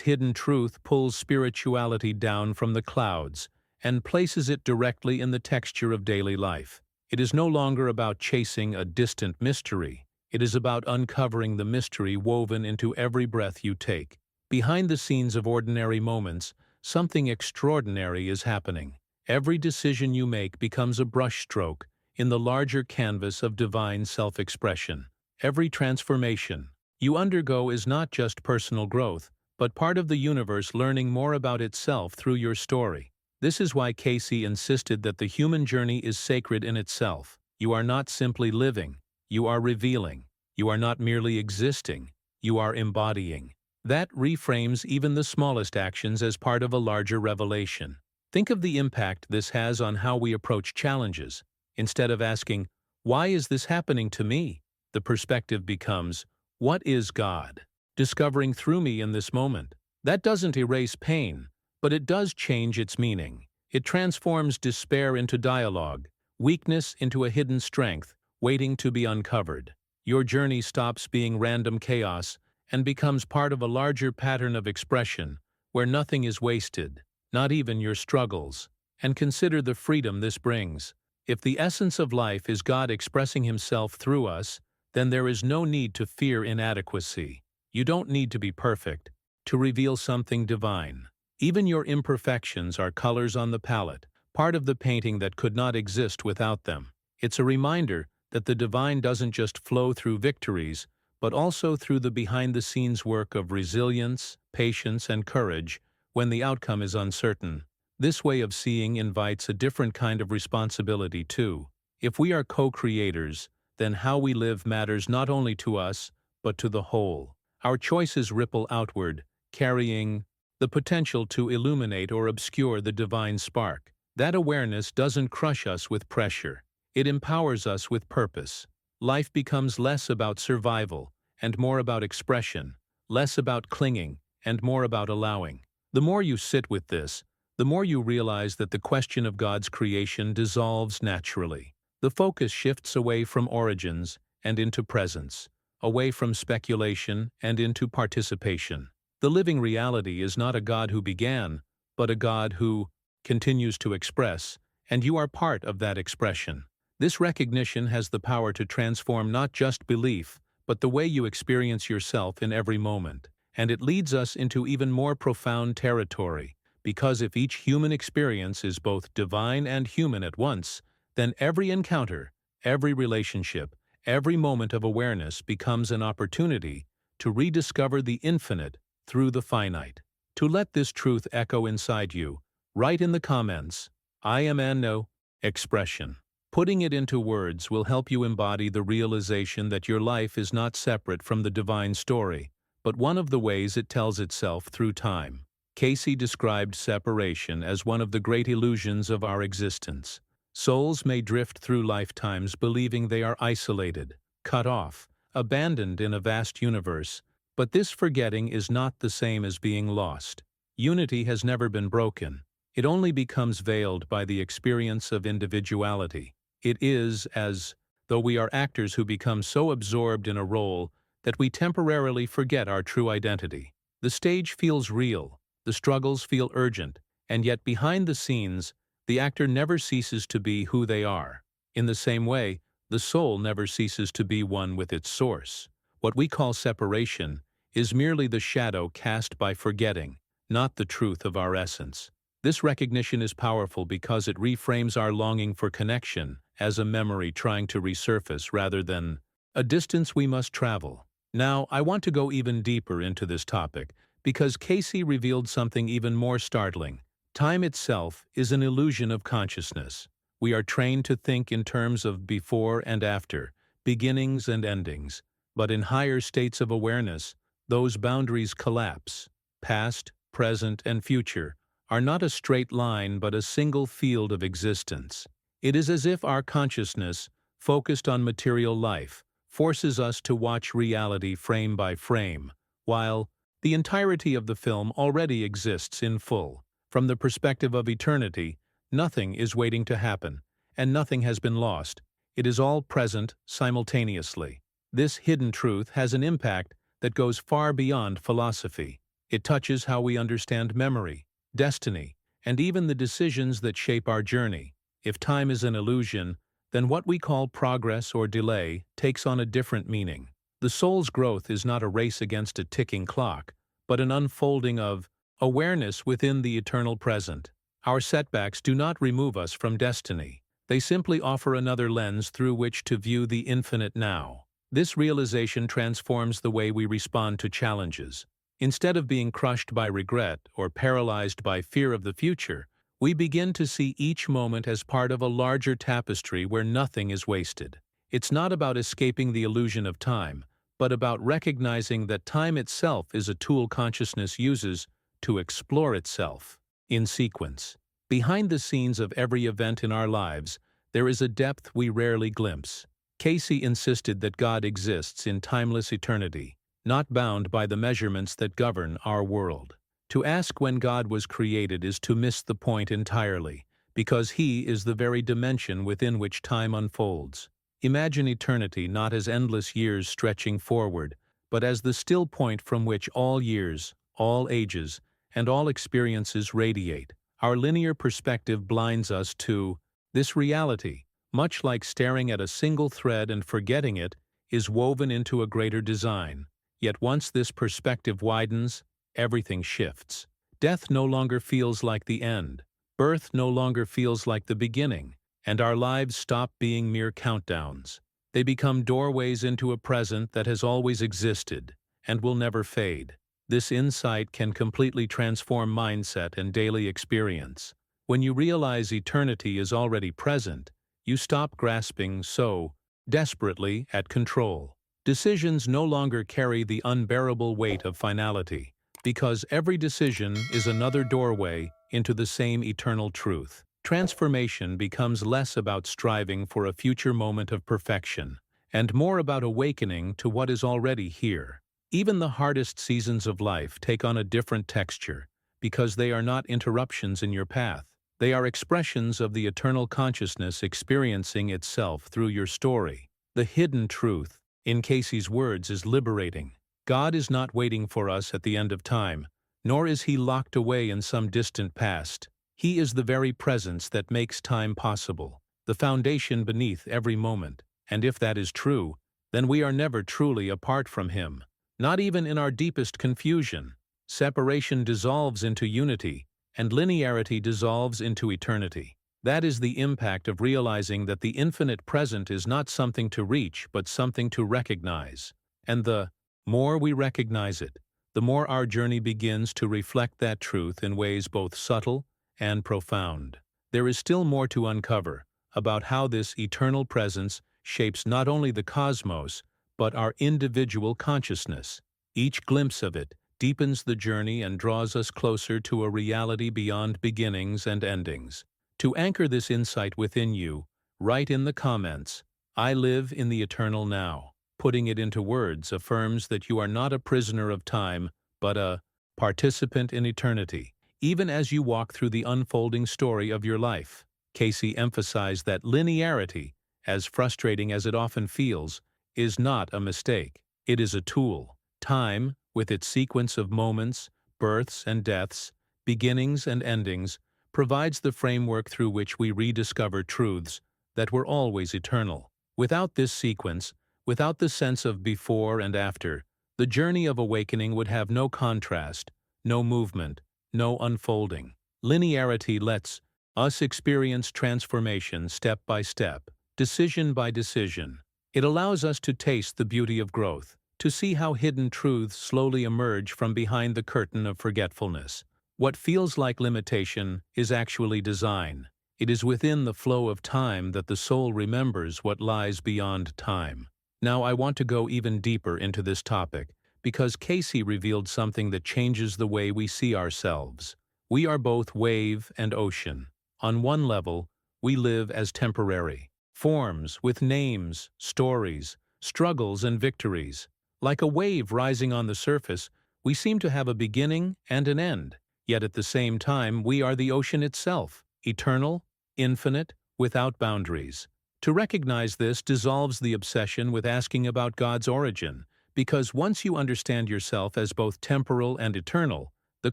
hidden truth pulls spirituality down from the clouds and places it directly in the texture of daily life. It is no longer about chasing a distant mystery. It is about uncovering the mystery woven into every breath you take. Behind the scenes of ordinary moments, something extraordinary is happening. Every decision you make becomes a brushstroke in the larger canvas of divine self-expression. Every transformation you undergo is not just personal growth, but part of the universe learning more about itself through your story. This is why Cayce insisted that the human journey is sacred in itself. You are not simply living, you are revealing. You are not merely existing, you are embodying. That reframes even the smallest actions as part of a larger revelation. Think of the impact this has on how we approach challenges. Instead of asking, "Why is this happening to me?" the perspective becomes, "What is God discovering through me in this moment?" That doesn't erase pain, but it does change its meaning. It transforms despair into dialogue, weakness into a hidden strength, waiting to be uncovered. Your journey stops being random chaos and becomes part of a larger pattern of expression, where nothing is wasted, not even your struggles. And consider the freedom this brings. If the essence of life is God expressing Himself through us, then there is no need to fear inadequacy. You don't need to be perfect to reveal something divine. Even your imperfections are colors on the palette, part of the painting that could not exist without them. It's a reminder that the divine doesn't just flow through victories, but also through the behind-the-scenes work of resilience, patience, and courage when the outcome is uncertain. This way of seeing invites a different kind of responsibility too. If we are co-creators, then how we live matters not only to us, but to the whole. Our choices ripple outward, carrying the potential to illuminate or obscure the divine spark. That awareness doesn't crush us with pressure. It empowers us with purpose. Life becomes less about survival and more about expression, less about clinging and more about allowing. The more you sit with this, the more you realize that the question of God's creation dissolves naturally. The focus shifts away from origins and into presence, away from speculation and into participation. The living reality is not a God who began, but a God who continues to express, and you are part of that expression. This recognition has the power to transform not just belief, but the way you experience yourself in every moment. And it leads us into even more profound territory, because if each human experience is both divine and human at once, then every encounter, every relationship, every moment of awareness becomes an opportunity to rediscover the infinite through the finite. To let this truth echo inside you, write in the comments, "I am an no" expression. Putting it into words will help you embody the realization that your life is not separate from the divine story, but one of the ways it tells itself through time. Cayce described separation as one of the great illusions of our existence. Souls may drift through lifetimes believing they are isolated, cut off, abandoned in a vast universe, but this forgetting is not the same as being lost. Unity has never been broken. It only becomes veiled by the experience of individuality. It is as though we are actors who become so absorbed in a role that we temporarily forget our true identity. The stage feels real, the struggles feel urgent, and yet behind the scenes, the actor never ceases to be who they are. In the same way, the soul never ceases to be one with its source. What we call separation is merely the shadow cast by forgetting, not the truth of our essence. This recognition is powerful because it reframes our longing for connection as a memory trying to resurface rather than a distance we must travel. Now, I want to go even deeper into this topic because Cayce revealed something even more startling. Time itself is an illusion of consciousness. We are trained to think in terms of before and after, beginnings and endings, but in higher states of awareness, those boundaries collapse. Past, present, and future are not a straight line but a single field of existence. It is as if our consciousness, focused on material life, forces us to watch reality frame by frame, while the entirety of the film already exists in full. From the perspective of eternity, nothing is waiting to happen, and nothing has been lost. It is all present simultaneously. This hidden truth has an impact that goes far beyond philosophy. It touches how we understand memory, destiny, and even the decisions that shape our journey. If time is an illusion, then what we call progress or delay takes on a different meaning. The soul's growth is not a race against a ticking clock, but an unfolding of awareness within the eternal present. Our setbacks do not remove us from destiny. They simply offer another lens through which to view the infinite now. This realization transforms the way we respond to challenges. Instead of being crushed by regret or paralyzed by fear of the future, we begin to see each moment as part of a larger tapestry where nothing is wasted. It's not about escaping the illusion of time, but about recognizing that time itself is a tool consciousness uses to explore itself. In sequence, behind the scenes of every event in our lives, there is a depth we rarely glimpse. Cayce insisted that God exists in timeless eternity, not bound by the measurements that govern our world. To ask when God was created is to miss the point entirely, because He is the very dimension within which time unfolds. Imagine eternity not as endless years stretching forward, but as the still point from which all years, all ages, and all experiences radiate. Our linear perspective blinds us to this reality, much like staring at a single thread and forgetting it is woven into a greater design. Yet once this perspective widens, everything shifts. Death no longer feels like the end. Birth no longer feels like the beginning, and our lives stop being mere countdowns. They become doorways into a present that has always existed and will never fade. This insight can completely transform mindset and daily experience. When you realize eternity is already present, you stop grasping so desperately at control. Decisions no longer carry the unbearable weight of finality, because every decision is another doorway into the same eternal truth. Transformation becomes less about striving for a future moment of perfection, and more about awakening to what is already here. Even the hardest seasons of life take on a different texture, because they are not interruptions in your path. They are expressions of the eternal consciousness experiencing itself through your story. The hidden truth, in Cayce's words, is liberating. God is not waiting for us at the end of time, nor is He locked away in some distant past. He is the very presence that makes time possible, the foundation beneath every moment. And if that is true, then we are never truly apart from Him. Not even in our deepest confusion. Separation dissolves into unity, and linearity dissolves into eternity. That is the impact of realizing that the infinite present is not something to reach but something to recognize. And the more we recognize it, the more our journey begins to reflect that truth in ways both subtle and profound. There is still more to uncover about how this eternal presence shapes not only the cosmos, but our individual consciousness. Each glimpse of it deepens the journey and draws us closer to a reality beyond beginnings and endings. To anchor this insight within you, write in the comments, "I live in the eternal now." Putting it into words affirms that you are not a prisoner of time, but a participant in eternity, even as you walk through the unfolding story of your life. Cayce emphasized that linearity, as frustrating as it often feels, is not a mistake. It is a tool. Time, with its sequence of moments, births and deaths, beginnings and endings, provides the framework through which we rediscover truths that were always eternal. Without this sequence, without the sense of before and after, the journey of awakening would have no contrast, no movement, no unfolding. Linearity lets us experience transformation step by step, decision by decision. It allows us to taste the beauty of growth, to see how hidden truths slowly emerge from behind the curtain of forgetfulness. What feels like limitation is actually design. It is within the flow of time that the soul remembers what lies beyond time. Now I want to go even deeper into this topic, because Cayce revealed something that changes the way we see ourselves. We are both wave and ocean. On one level, we live as temporary forms with names, stories, struggles, and victories. Like a wave rising on the surface, we seem to have a beginning and an end. Yet at the same time, we are the ocean itself, eternal, infinite, without boundaries. To recognize this dissolves the obsession with asking about God's origin, because once you understand yourself as both temporal and eternal, the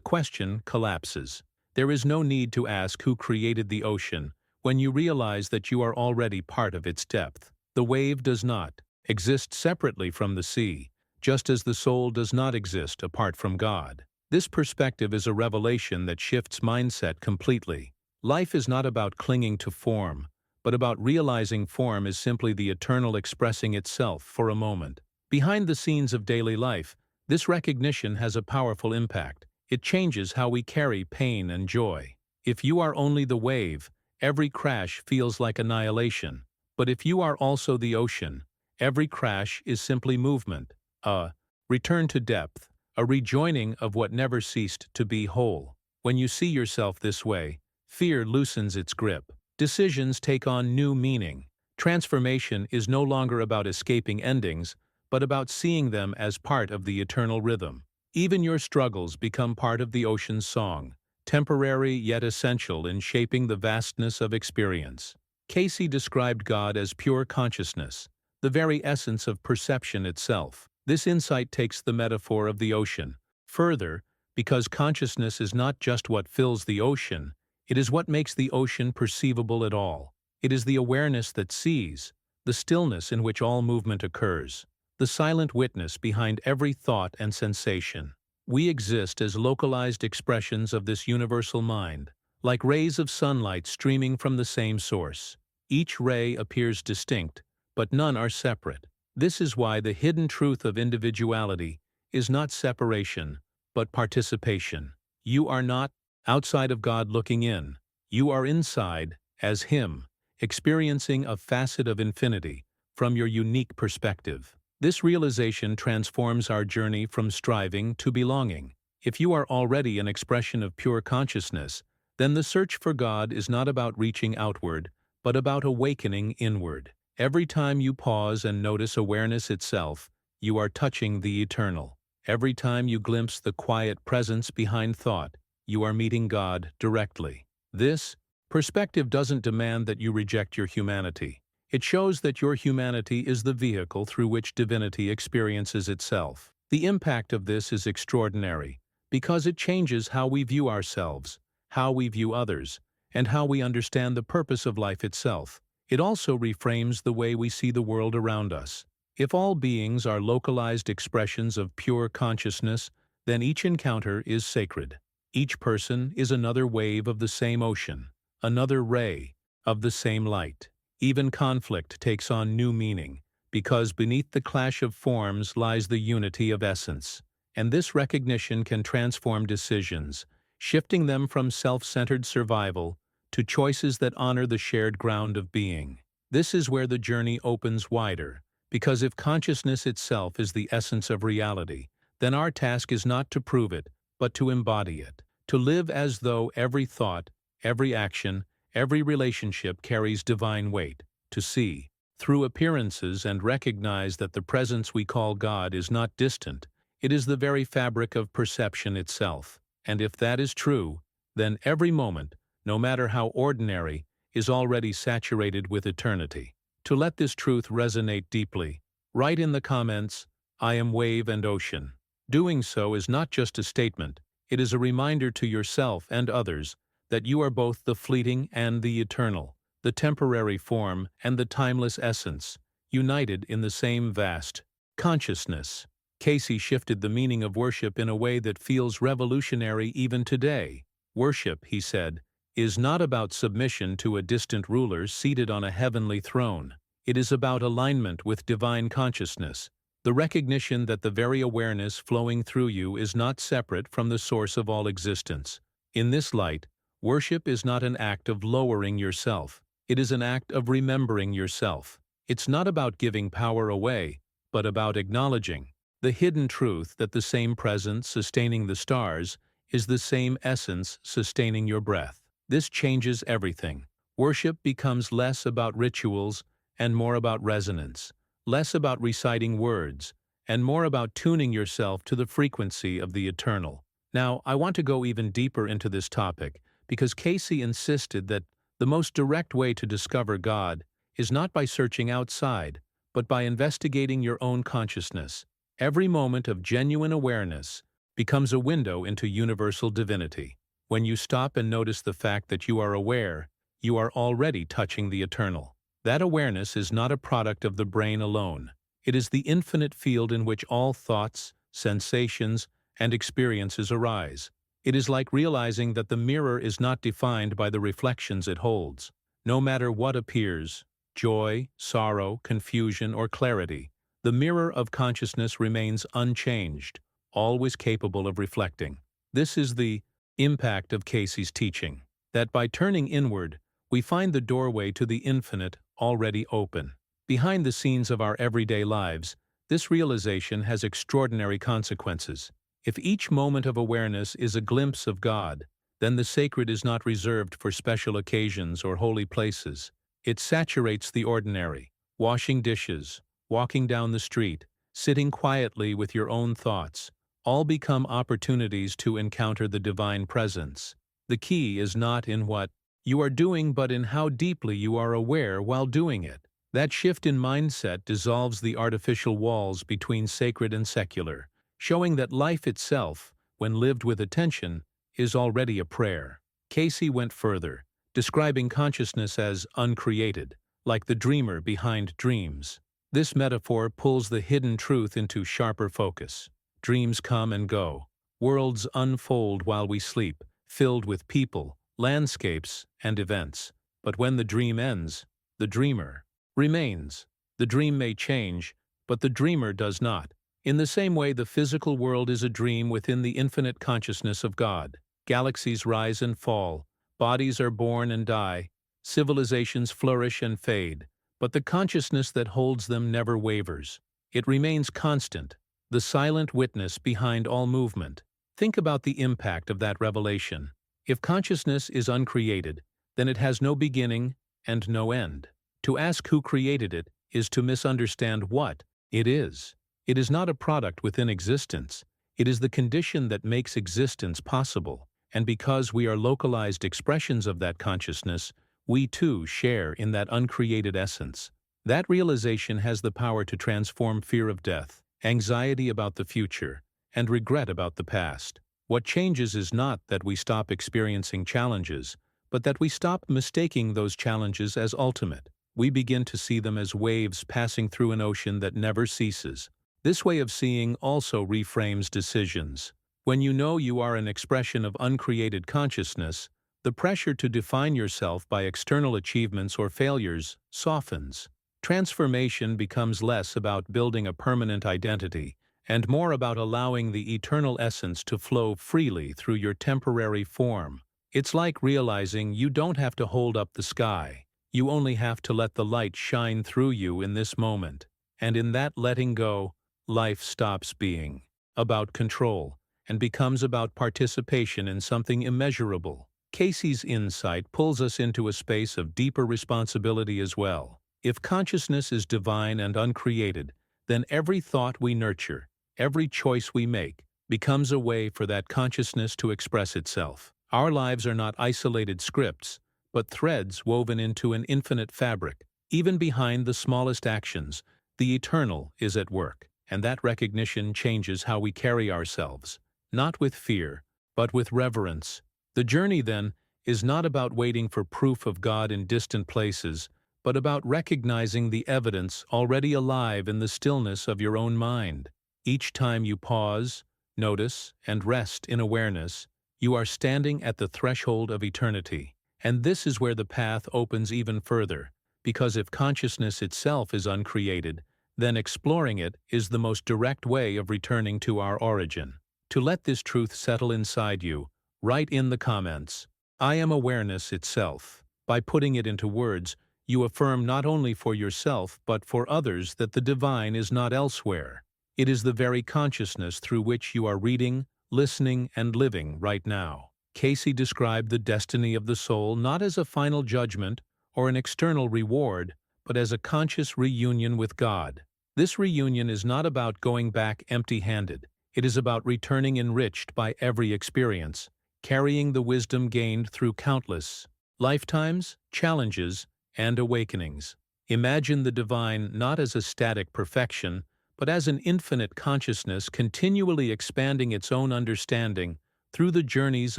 question collapses. There is no need to ask who created the ocean when you realize that you are already part of its depth. The wave does not exist separately from the sea, just as the soul does not exist apart from God. This perspective is a revelation that shifts mindset completely. Life is not about clinging to form, but about realizing form is simply the eternal expressing itself for a moment. Behind the scenes of daily life, this recognition has a powerful impact. It changes how we carry pain and joy. If you are only the wave, every crash feels like annihilation. But if you are also the ocean, every crash is simply movement, a return to depth, a rejoining of what never ceased to be whole. When you see yourself this way, fear loosens its grip. Decisions take on new meaning. Transformation is no longer about escaping endings, but about seeing them as part of the eternal rhythm. Even your struggles become part of the ocean's song, temporary yet essential in shaping the vastness of experience. Cayce described God as pure consciousness, the very essence of perception itself. This insight takes the metaphor of the ocean further, because consciousness is not just what fills the ocean, it is what makes the ocean perceivable at all. It is the awareness that sees, the stillness in which all movement occurs, the silent witness behind every thought and sensation. We exist as localized expressions of this universal mind, like rays of sunlight streaming from the same source. Each ray appears distinct, but none are separate. This is why the hidden truth of individuality is not separation, but participation. You are not outside of God looking in. You are inside, as Him, experiencing a facet of infinity from your unique perspective. This realization transforms our journey from striving to belonging. If you are already an expression of pure consciousness, then the search for God is not about reaching outward, but about awakening inward. Every time you pause and notice awareness itself, you are touching the eternal. Every time you glimpse the quiet presence behind thought, you are meeting God directly. This perspective doesn't demand that you reject your humanity. It shows that your humanity is the vehicle through which divinity experiences itself. The impact of this is extraordinary, because it changes how we view ourselves, how we view others, and how we understand the purpose of life itself. It also reframes the way we see the world around us. If all beings are localized expressions of pure consciousness, then each encounter is sacred. Each person is another wave of the same ocean, another ray of the same light. Even conflict takes on new meaning, because beneath the clash of forms lies the unity of essence. And this recognition can transform decisions, shifting them from self-centered survival to choices that honor the shared ground of being. This is where the journey opens wider, because if consciousness itself is the essence of reality, then our task is not to prove it, but to embody it, to live as though every thought, every action, every relationship carries divine weight, to see through appearances and recognize that the presence we call God is not distant, it is the very fabric of perception itself. And if that is true, then every moment, no matter how ordinary, is already saturated with eternity. To let this truth resonate deeply, write in the comments, "I am wave and ocean." Doing so is not just a statement, it is a reminder to yourself and others that you are both the fleeting and the eternal, the temporary form and the timeless essence, united in the same vast consciousness. Cayce shifted the meaning of worship in a way that feels revolutionary even today. Worship, he said, is not about submission to a distant ruler seated on a heavenly throne. It is about alignment with divine consciousness, the recognition that the very awareness flowing through you is not separate from the source of all existence. In this light, worship is not an act of lowering yourself. It is an act of remembering yourself. It's not about giving power away, but about acknowledging the hidden truth that the same presence sustaining the stars is the same essence sustaining your breath. This changes everything. Worship becomes less about rituals and more about resonance, less about reciting words, and more about tuning yourself to the frequency of the eternal. Now, I want to go even deeper into this topic, because Cayce insisted that the most direct way to discover God is not by searching outside, but by investigating your own consciousness. Every moment of genuine awareness becomes a window into universal divinity. When you stop and notice the fact that you are aware, you are already touching the eternal. That awareness is not a product of the brain alone. It is the infinite field in which all thoughts, sensations, and experiences arise. It is like realizing that the mirror is not defined by the reflections it holds. No matter what appears, joy, sorrow, confusion, or clarity, the mirror of consciousness remains unchanged, always capable of reflecting. This is the impact of Cayce's teaching, that by turning inward, we find the doorway to the infinite already open. Behind the scenes of our everyday lives, this realization has extraordinary consequences. If each moment of awareness is a glimpse of God, then the sacred is not reserved for special occasions or holy places. It saturates the ordinary, washing dishes, walking down the street, sitting quietly with your own thoughts, all become opportunities to encounter the divine presence. The key is not in what you are doing but in how deeply you are aware while doing it. That shift in mindset dissolves the artificial walls between sacred and secular, showing that life itself, when lived with attention, is already a prayer. Cayce went further, describing consciousness as uncreated, like the dreamer behind dreams. This metaphor pulls the hidden truth into sharper focus. Dreams come and go. Worlds unfold while we sleep, filled with people, landscapes, and events. But when the dream ends, the dreamer remains. The dream may change, but the dreamer does not. In the same way, the physical world is a dream within the infinite consciousness of God. Galaxies rise and fall, bodies are born and die, civilizations flourish and fade, but the consciousness that holds them never wavers. It remains constant, the silent witness behind all movement. Think about the impact of that revelation. If consciousness is uncreated, then it has no beginning and no end. To ask who created it is to misunderstand what it is. It is not a product within existence. It is the condition that makes existence possible. And because we are localized expressions of that consciousness, we too share in that uncreated essence. That realization has the power to transform fear of death, anxiety about the future, and regret about the past. What changes is not that we stop experiencing challenges, but that we stop mistaking those challenges as ultimate. We begin to see them as waves passing through an ocean that never ceases. This way of seeing also reframes decisions. When you know you are an expression of uncreated consciousness, the pressure to define yourself by external achievements or failures softens. Transformation becomes less about building a permanent identity and more about allowing the eternal essence to flow freely through your temporary form. It's like realizing you don't have to hold up the sky. You only have to let the light shine through you in this moment. And in that letting go, life stops being about control and becomes about participation in something immeasurable. Cayce's insight pulls us into a space of deeper responsibility as well. If consciousness is divine and uncreated, then every thought we nurture, every choice we make, becomes a way for that consciousness to express itself. Our lives are not isolated scripts, but threads woven into an infinite fabric. Even behind the smallest actions, the eternal is at work, and that recognition changes how we carry ourselves. Not with fear, but with reverence. The journey, then, is not about waiting for proof of God in distant places, but about recognizing the evidence already alive in the stillness of your own mind. Each time you pause, notice, and rest in awareness, you are standing at the threshold of eternity. And this is where the path opens even further, because if consciousness itself is uncreated, then exploring it is the most direct way of returning to our origin. To let this truth settle inside you, write in the comments, "I am awareness itself." By putting it into words, you affirm not only for yourself but for others that the divine is not elsewhere. It is the very consciousness through which you are reading, listening, and living right now. Cayce described the destiny of the soul not as a final judgment or an external reward, but as a conscious reunion with God. This reunion is not about going back empty-handed. It is about returning enriched by every experience, carrying the wisdom gained through countless lifetimes, challenges, and awakenings. Imagine the divine not as a static perfection, but as an infinite consciousness continually expanding its own understanding through the journeys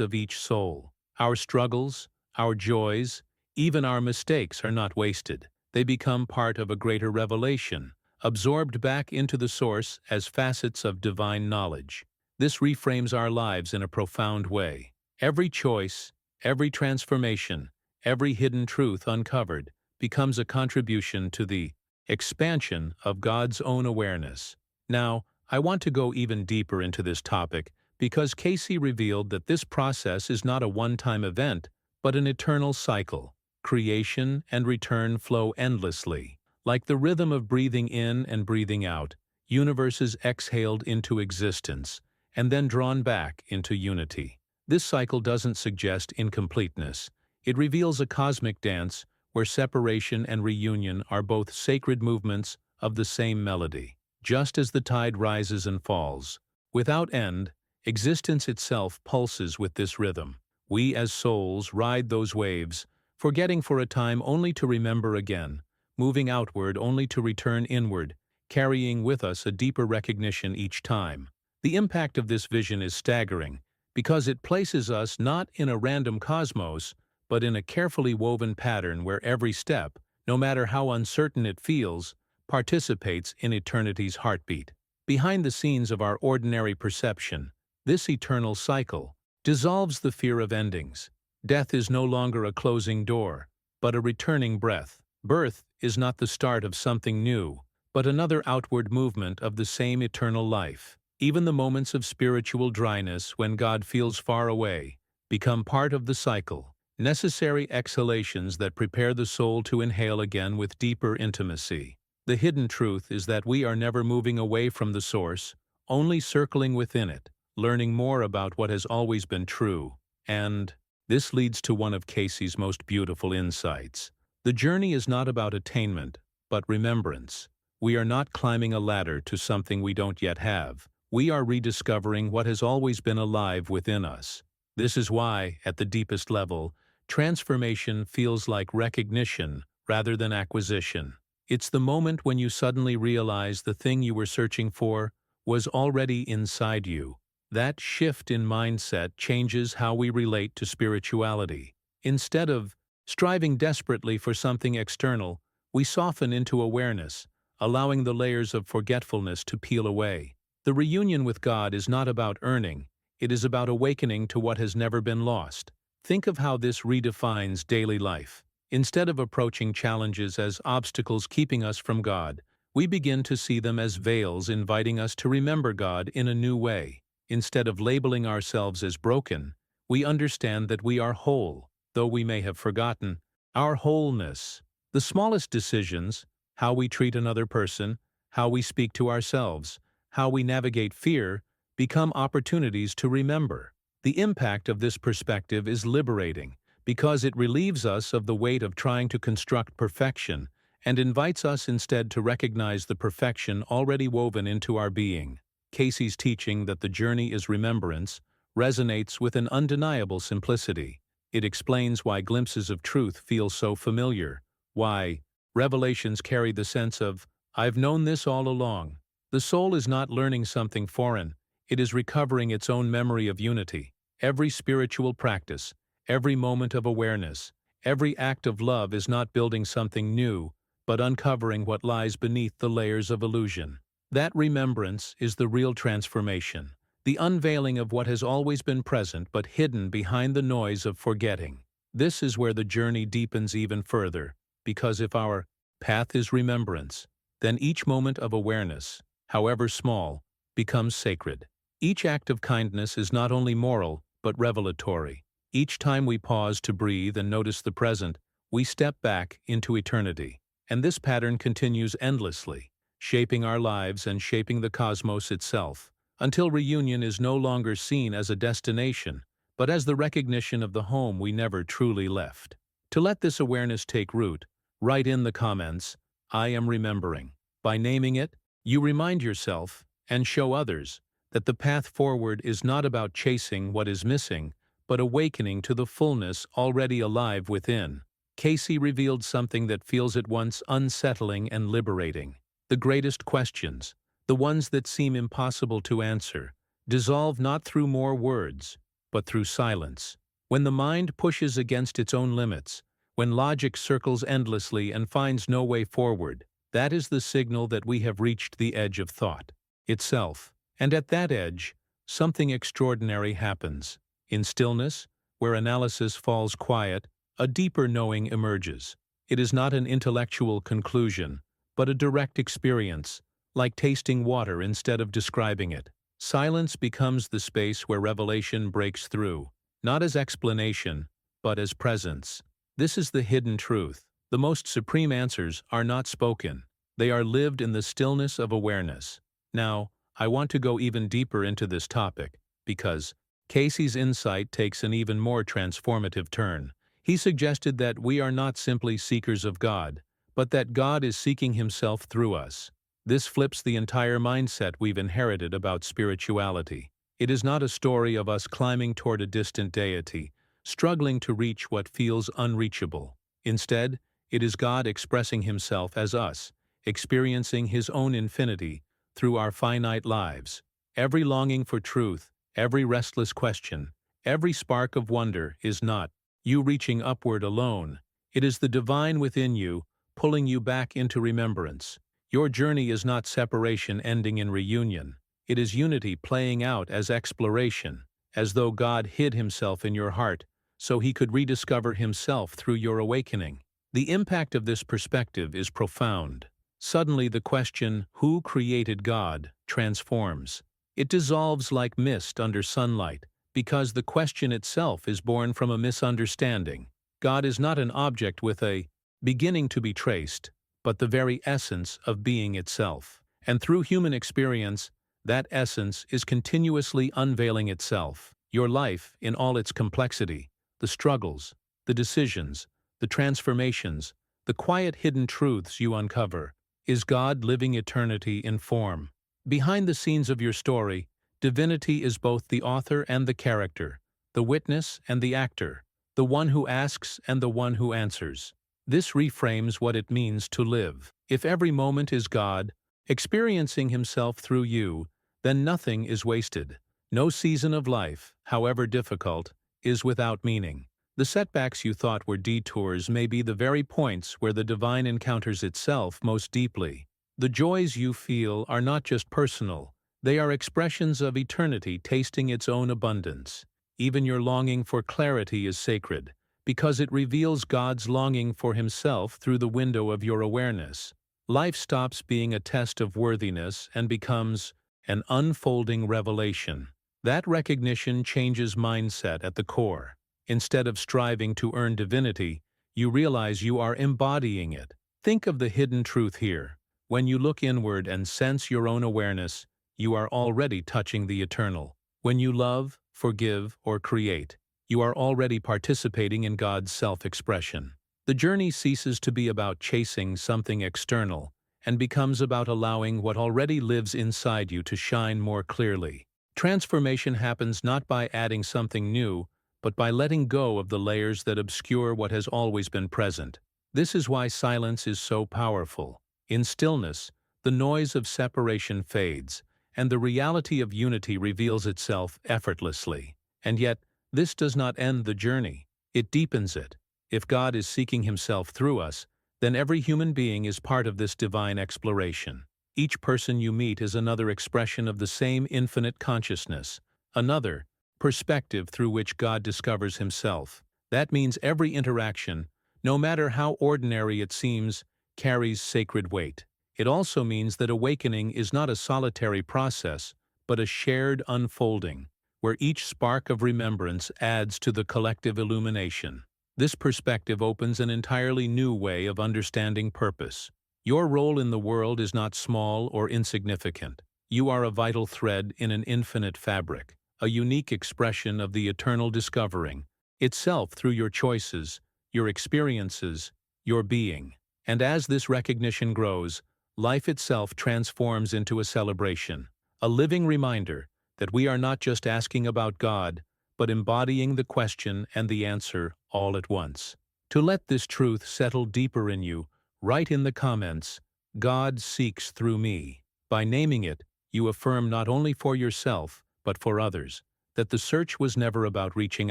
of each soul. Our struggles, our joys, even our mistakes are not wasted. They become part of a greater revelation, absorbed back into the source as facets of divine knowledge. This reframes our lives in a profound way. Every choice, every transformation, every hidden truth uncovered becomes a contribution to the expansion of God's own awareness. Now, I want to go even deeper into this topic because Cayce revealed that this process is not a one-time event, but an eternal cycle. Creation and return flow endlessly. Like the rhythm of breathing in and breathing out, universes exhaled into existence and then drawn back into unity. This cycle doesn't suggest incompleteness. It reveals a cosmic dance where separation and reunion are both sacred movements of the same melody. Just as the tide rises and falls, without end, existence itself pulses with this rhythm. We as souls ride those waves, forgetting for a time only to remember again, moving outward only to return inward, carrying with us a deeper recognition each time. The impact of this vision is staggering, because it places us not in a random cosmos, but in a carefully woven pattern where every step, no matter how uncertain it feels, participates in eternity's heartbeat. Behind the scenes of our ordinary perception, this eternal cycle dissolves the fear of endings. Death is no longer a closing door, but a returning breath. Birth is not the start of something new, but another outward movement of the same eternal life. Even the moments of spiritual dryness when God feels far away become part of the cycle, necessary exhalations that prepare the soul to inhale again with deeper intimacy. The hidden truth is that we are never moving away from the source, only circling within it, learning more about what has always been true. And this leads to one of Cayce's most beautiful insights. The journey is not about attainment, but remembrance. We are not climbing a ladder to something we don't yet have. We are rediscovering what has always been alive within us. This is why, at the deepest level, transformation feels like recognition rather than acquisition. It's the moment when you suddenly realize the thing you were searching for was already inside you. That shift in mindset changes how we relate to spirituality. Instead of striving desperately for something external, we soften into awareness, allowing the layers of forgetfulness to peel away. The reunion with God is not about earning, It is about awakening to what has never been lost. Think of how this redefines daily life. Instead of approaching challenges as obstacles keeping us from God, we begin to see them as veils inviting us to remember God in a new way. Instead of labeling ourselves as broken, we understand that we are whole, though we may have forgotten our wholeness. The smallest decisions, how we treat another person, how we speak to ourselves, how we navigate fear, become opportunities to remember. The impact of this perspective is liberating because it relieves us of the weight of trying to construct perfection and invites us instead to recognize the perfection already woven into our being. Cayce's teaching that the journey is remembrance resonates with an undeniable simplicity. It explains why glimpses of truth feel so familiar, why revelations carry the sense of, "I've known this all along." The soul is not learning something foreign, it is recovering its own memory of unity. Every spiritual practice, every moment of awareness, every act of love is not building something new, but uncovering what lies beneath the layers of illusion. That remembrance is the real transformation, the unveiling of what has always been present but hidden behind the noise of forgetting. This is where the journey deepens even further, because if our path is remembrance, then each moment of awareness, however small, becomes sacred. Each act of kindness is not only moral, but revelatory. Each time we pause to breathe and notice the present, we step back into eternity. And this pattern continues endlessly, shaping our lives and shaping the cosmos itself, until reunion is no longer seen as a destination, but as the recognition of the home we never truly left. To let this awareness take root, write in the comments, "I am remembering." By naming it, you remind yourself, and show others, that the path forward is not about chasing what is missing, but awakening to the fullness already alive within. Cayce revealed something that feels at once unsettling and liberating. The greatest questions, the ones that seem impossible to answer, dissolve not through more words, but through silence. When the mind pushes against its own limits, when logic circles endlessly and finds no way forward, that is the signal that we have reached the edge of thought itself. And at that edge, something extraordinary happens. In stillness, where analysis falls quiet, a deeper knowing emerges. It is not an intellectual conclusion, but a direct experience, like tasting water instead of describing it. Silence becomes the space where revelation breaks through, not as explanation, but as presence. This is the hidden truth. The most supreme answers are not spoken. They are lived in the stillness of awareness. Now, I want to go even deeper into this topic, because Cayce's insight takes an even more transformative turn. He suggested that we are not simply seekers of God, but that God is seeking himself through us. This flips the entire mindset we've inherited about spirituality. It is not a story of us climbing toward a distant deity, struggling to reach what feels unreachable. Instead, it is God expressing himself as us, experiencing his own infinity through our finite lives. Every longing for truth, every restless question, every spark of wonder is not you reaching upward alone. It is the divine within you, pulling you back into remembrance. Your journey is not separation ending in reunion. It is unity playing out as exploration, as though God hid himself in your heart, so he could rediscover himself through your awakening. The impact of this perspective is profound. Suddenly the question, "Who created God?" transforms. It dissolves like mist under sunlight, because the question itself is born from a misunderstanding. God is not an object with a beginning to be traced, but the very essence of being itself. And through human experience, that essence is continuously unveiling itself. Your life, in all its complexity, the struggles, the decisions, the transformations, the quiet hidden truths you uncover, is God living eternity in form. Behind the scenes of your story, divinity is both the author and the character, the witness and the actor, the one who asks and the one who answers. This reframes what it means to live. If every moment is God, experiencing himself through you, then nothing is wasted. No season of life, however difficult, is without meaning. The setbacks you thought were detours may be the very points where the divine encounters itself most deeply. The joys you feel are not just personal, They are expressions of eternity tasting its own abundance. Even your longing for clarity is sacred, because it reveals God's longing for Himself through the window of your awareness. Life stops being a test of worthiness and becomes an unfolding revelation. That recognition changes mindset at the core. Instead of striving to earn divinity, you realize you are embodying it. Think of the hidden truth here. When you look inward and sense your own awareness, you are already touching the eternal. When you love, forgive, or create, you are already participating in God's self-expression. The journey ceases to be about chasing something external and becomes about allowing what already lives inside you to shine more clearly. Transformation happens not by adding something new, but by letting go of the layers that obscure what has always been present. This is why silence is so powerful. In stillness, the noise of separation fades, and the reality of unity reveals itself effortlessly. And yet, this does not end the journey. It deepens it. If God is seeking Himself through us, then every human being is part of this divine exploration. Each person you meet is another expression of the same infinite consciousness, another perspective through which God discovers Himself. That means every interaction, no matter how ordinary it seems, carries sacred weight. It also means that awakening is not a solitary process, but a shared unfolding, where each spark of remembrance adds to the collective illumination. This perspective opens an entirely new way of understanding purpose. Your role in the world is not small or insignificant. You are a vital thread in an infinite fabric, a unique expression of the eternal discovering itself through your choices, your experiences, your being. And as this recognition grows, life itself transforms into a celebration, a living reminder that we are not just asking about God, but embodying the question and the answer all at once. To let this truth settle deeper in you, write in the comments, "God seeks through me." By naming it, you affirm not only for yourself, but for others, that the search was never about reaching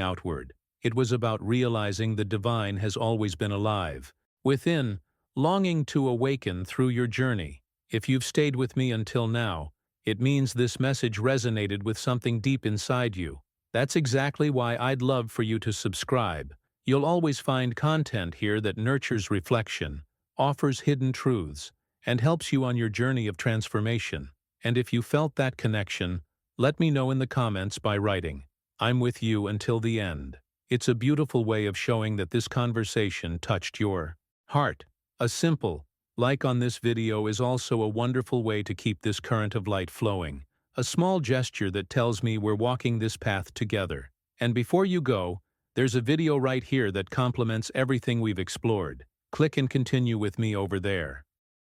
outward. It was about realizing the divine has always been alive, within, longing to awaken through your journey. If you've stayed with me until now, it means this message resonated with something deep inside you. That's exactly why I'd love for you to subscribe. You'll always find content here that nurtures reflection, offers hidden truths, and helps you on your journey of transformation. And if you felt that connection, let me know in the comments by writing, "I'm with you until the end." It's a beautiful way of showing that this conversation touched your heart. A simple like on this video is also a wonderful way to keep this current of light flowing. A small gesture that tells me we're walking this path together. And before you go, there's a video right here that complements everything we've explored. Click and continue with me over there.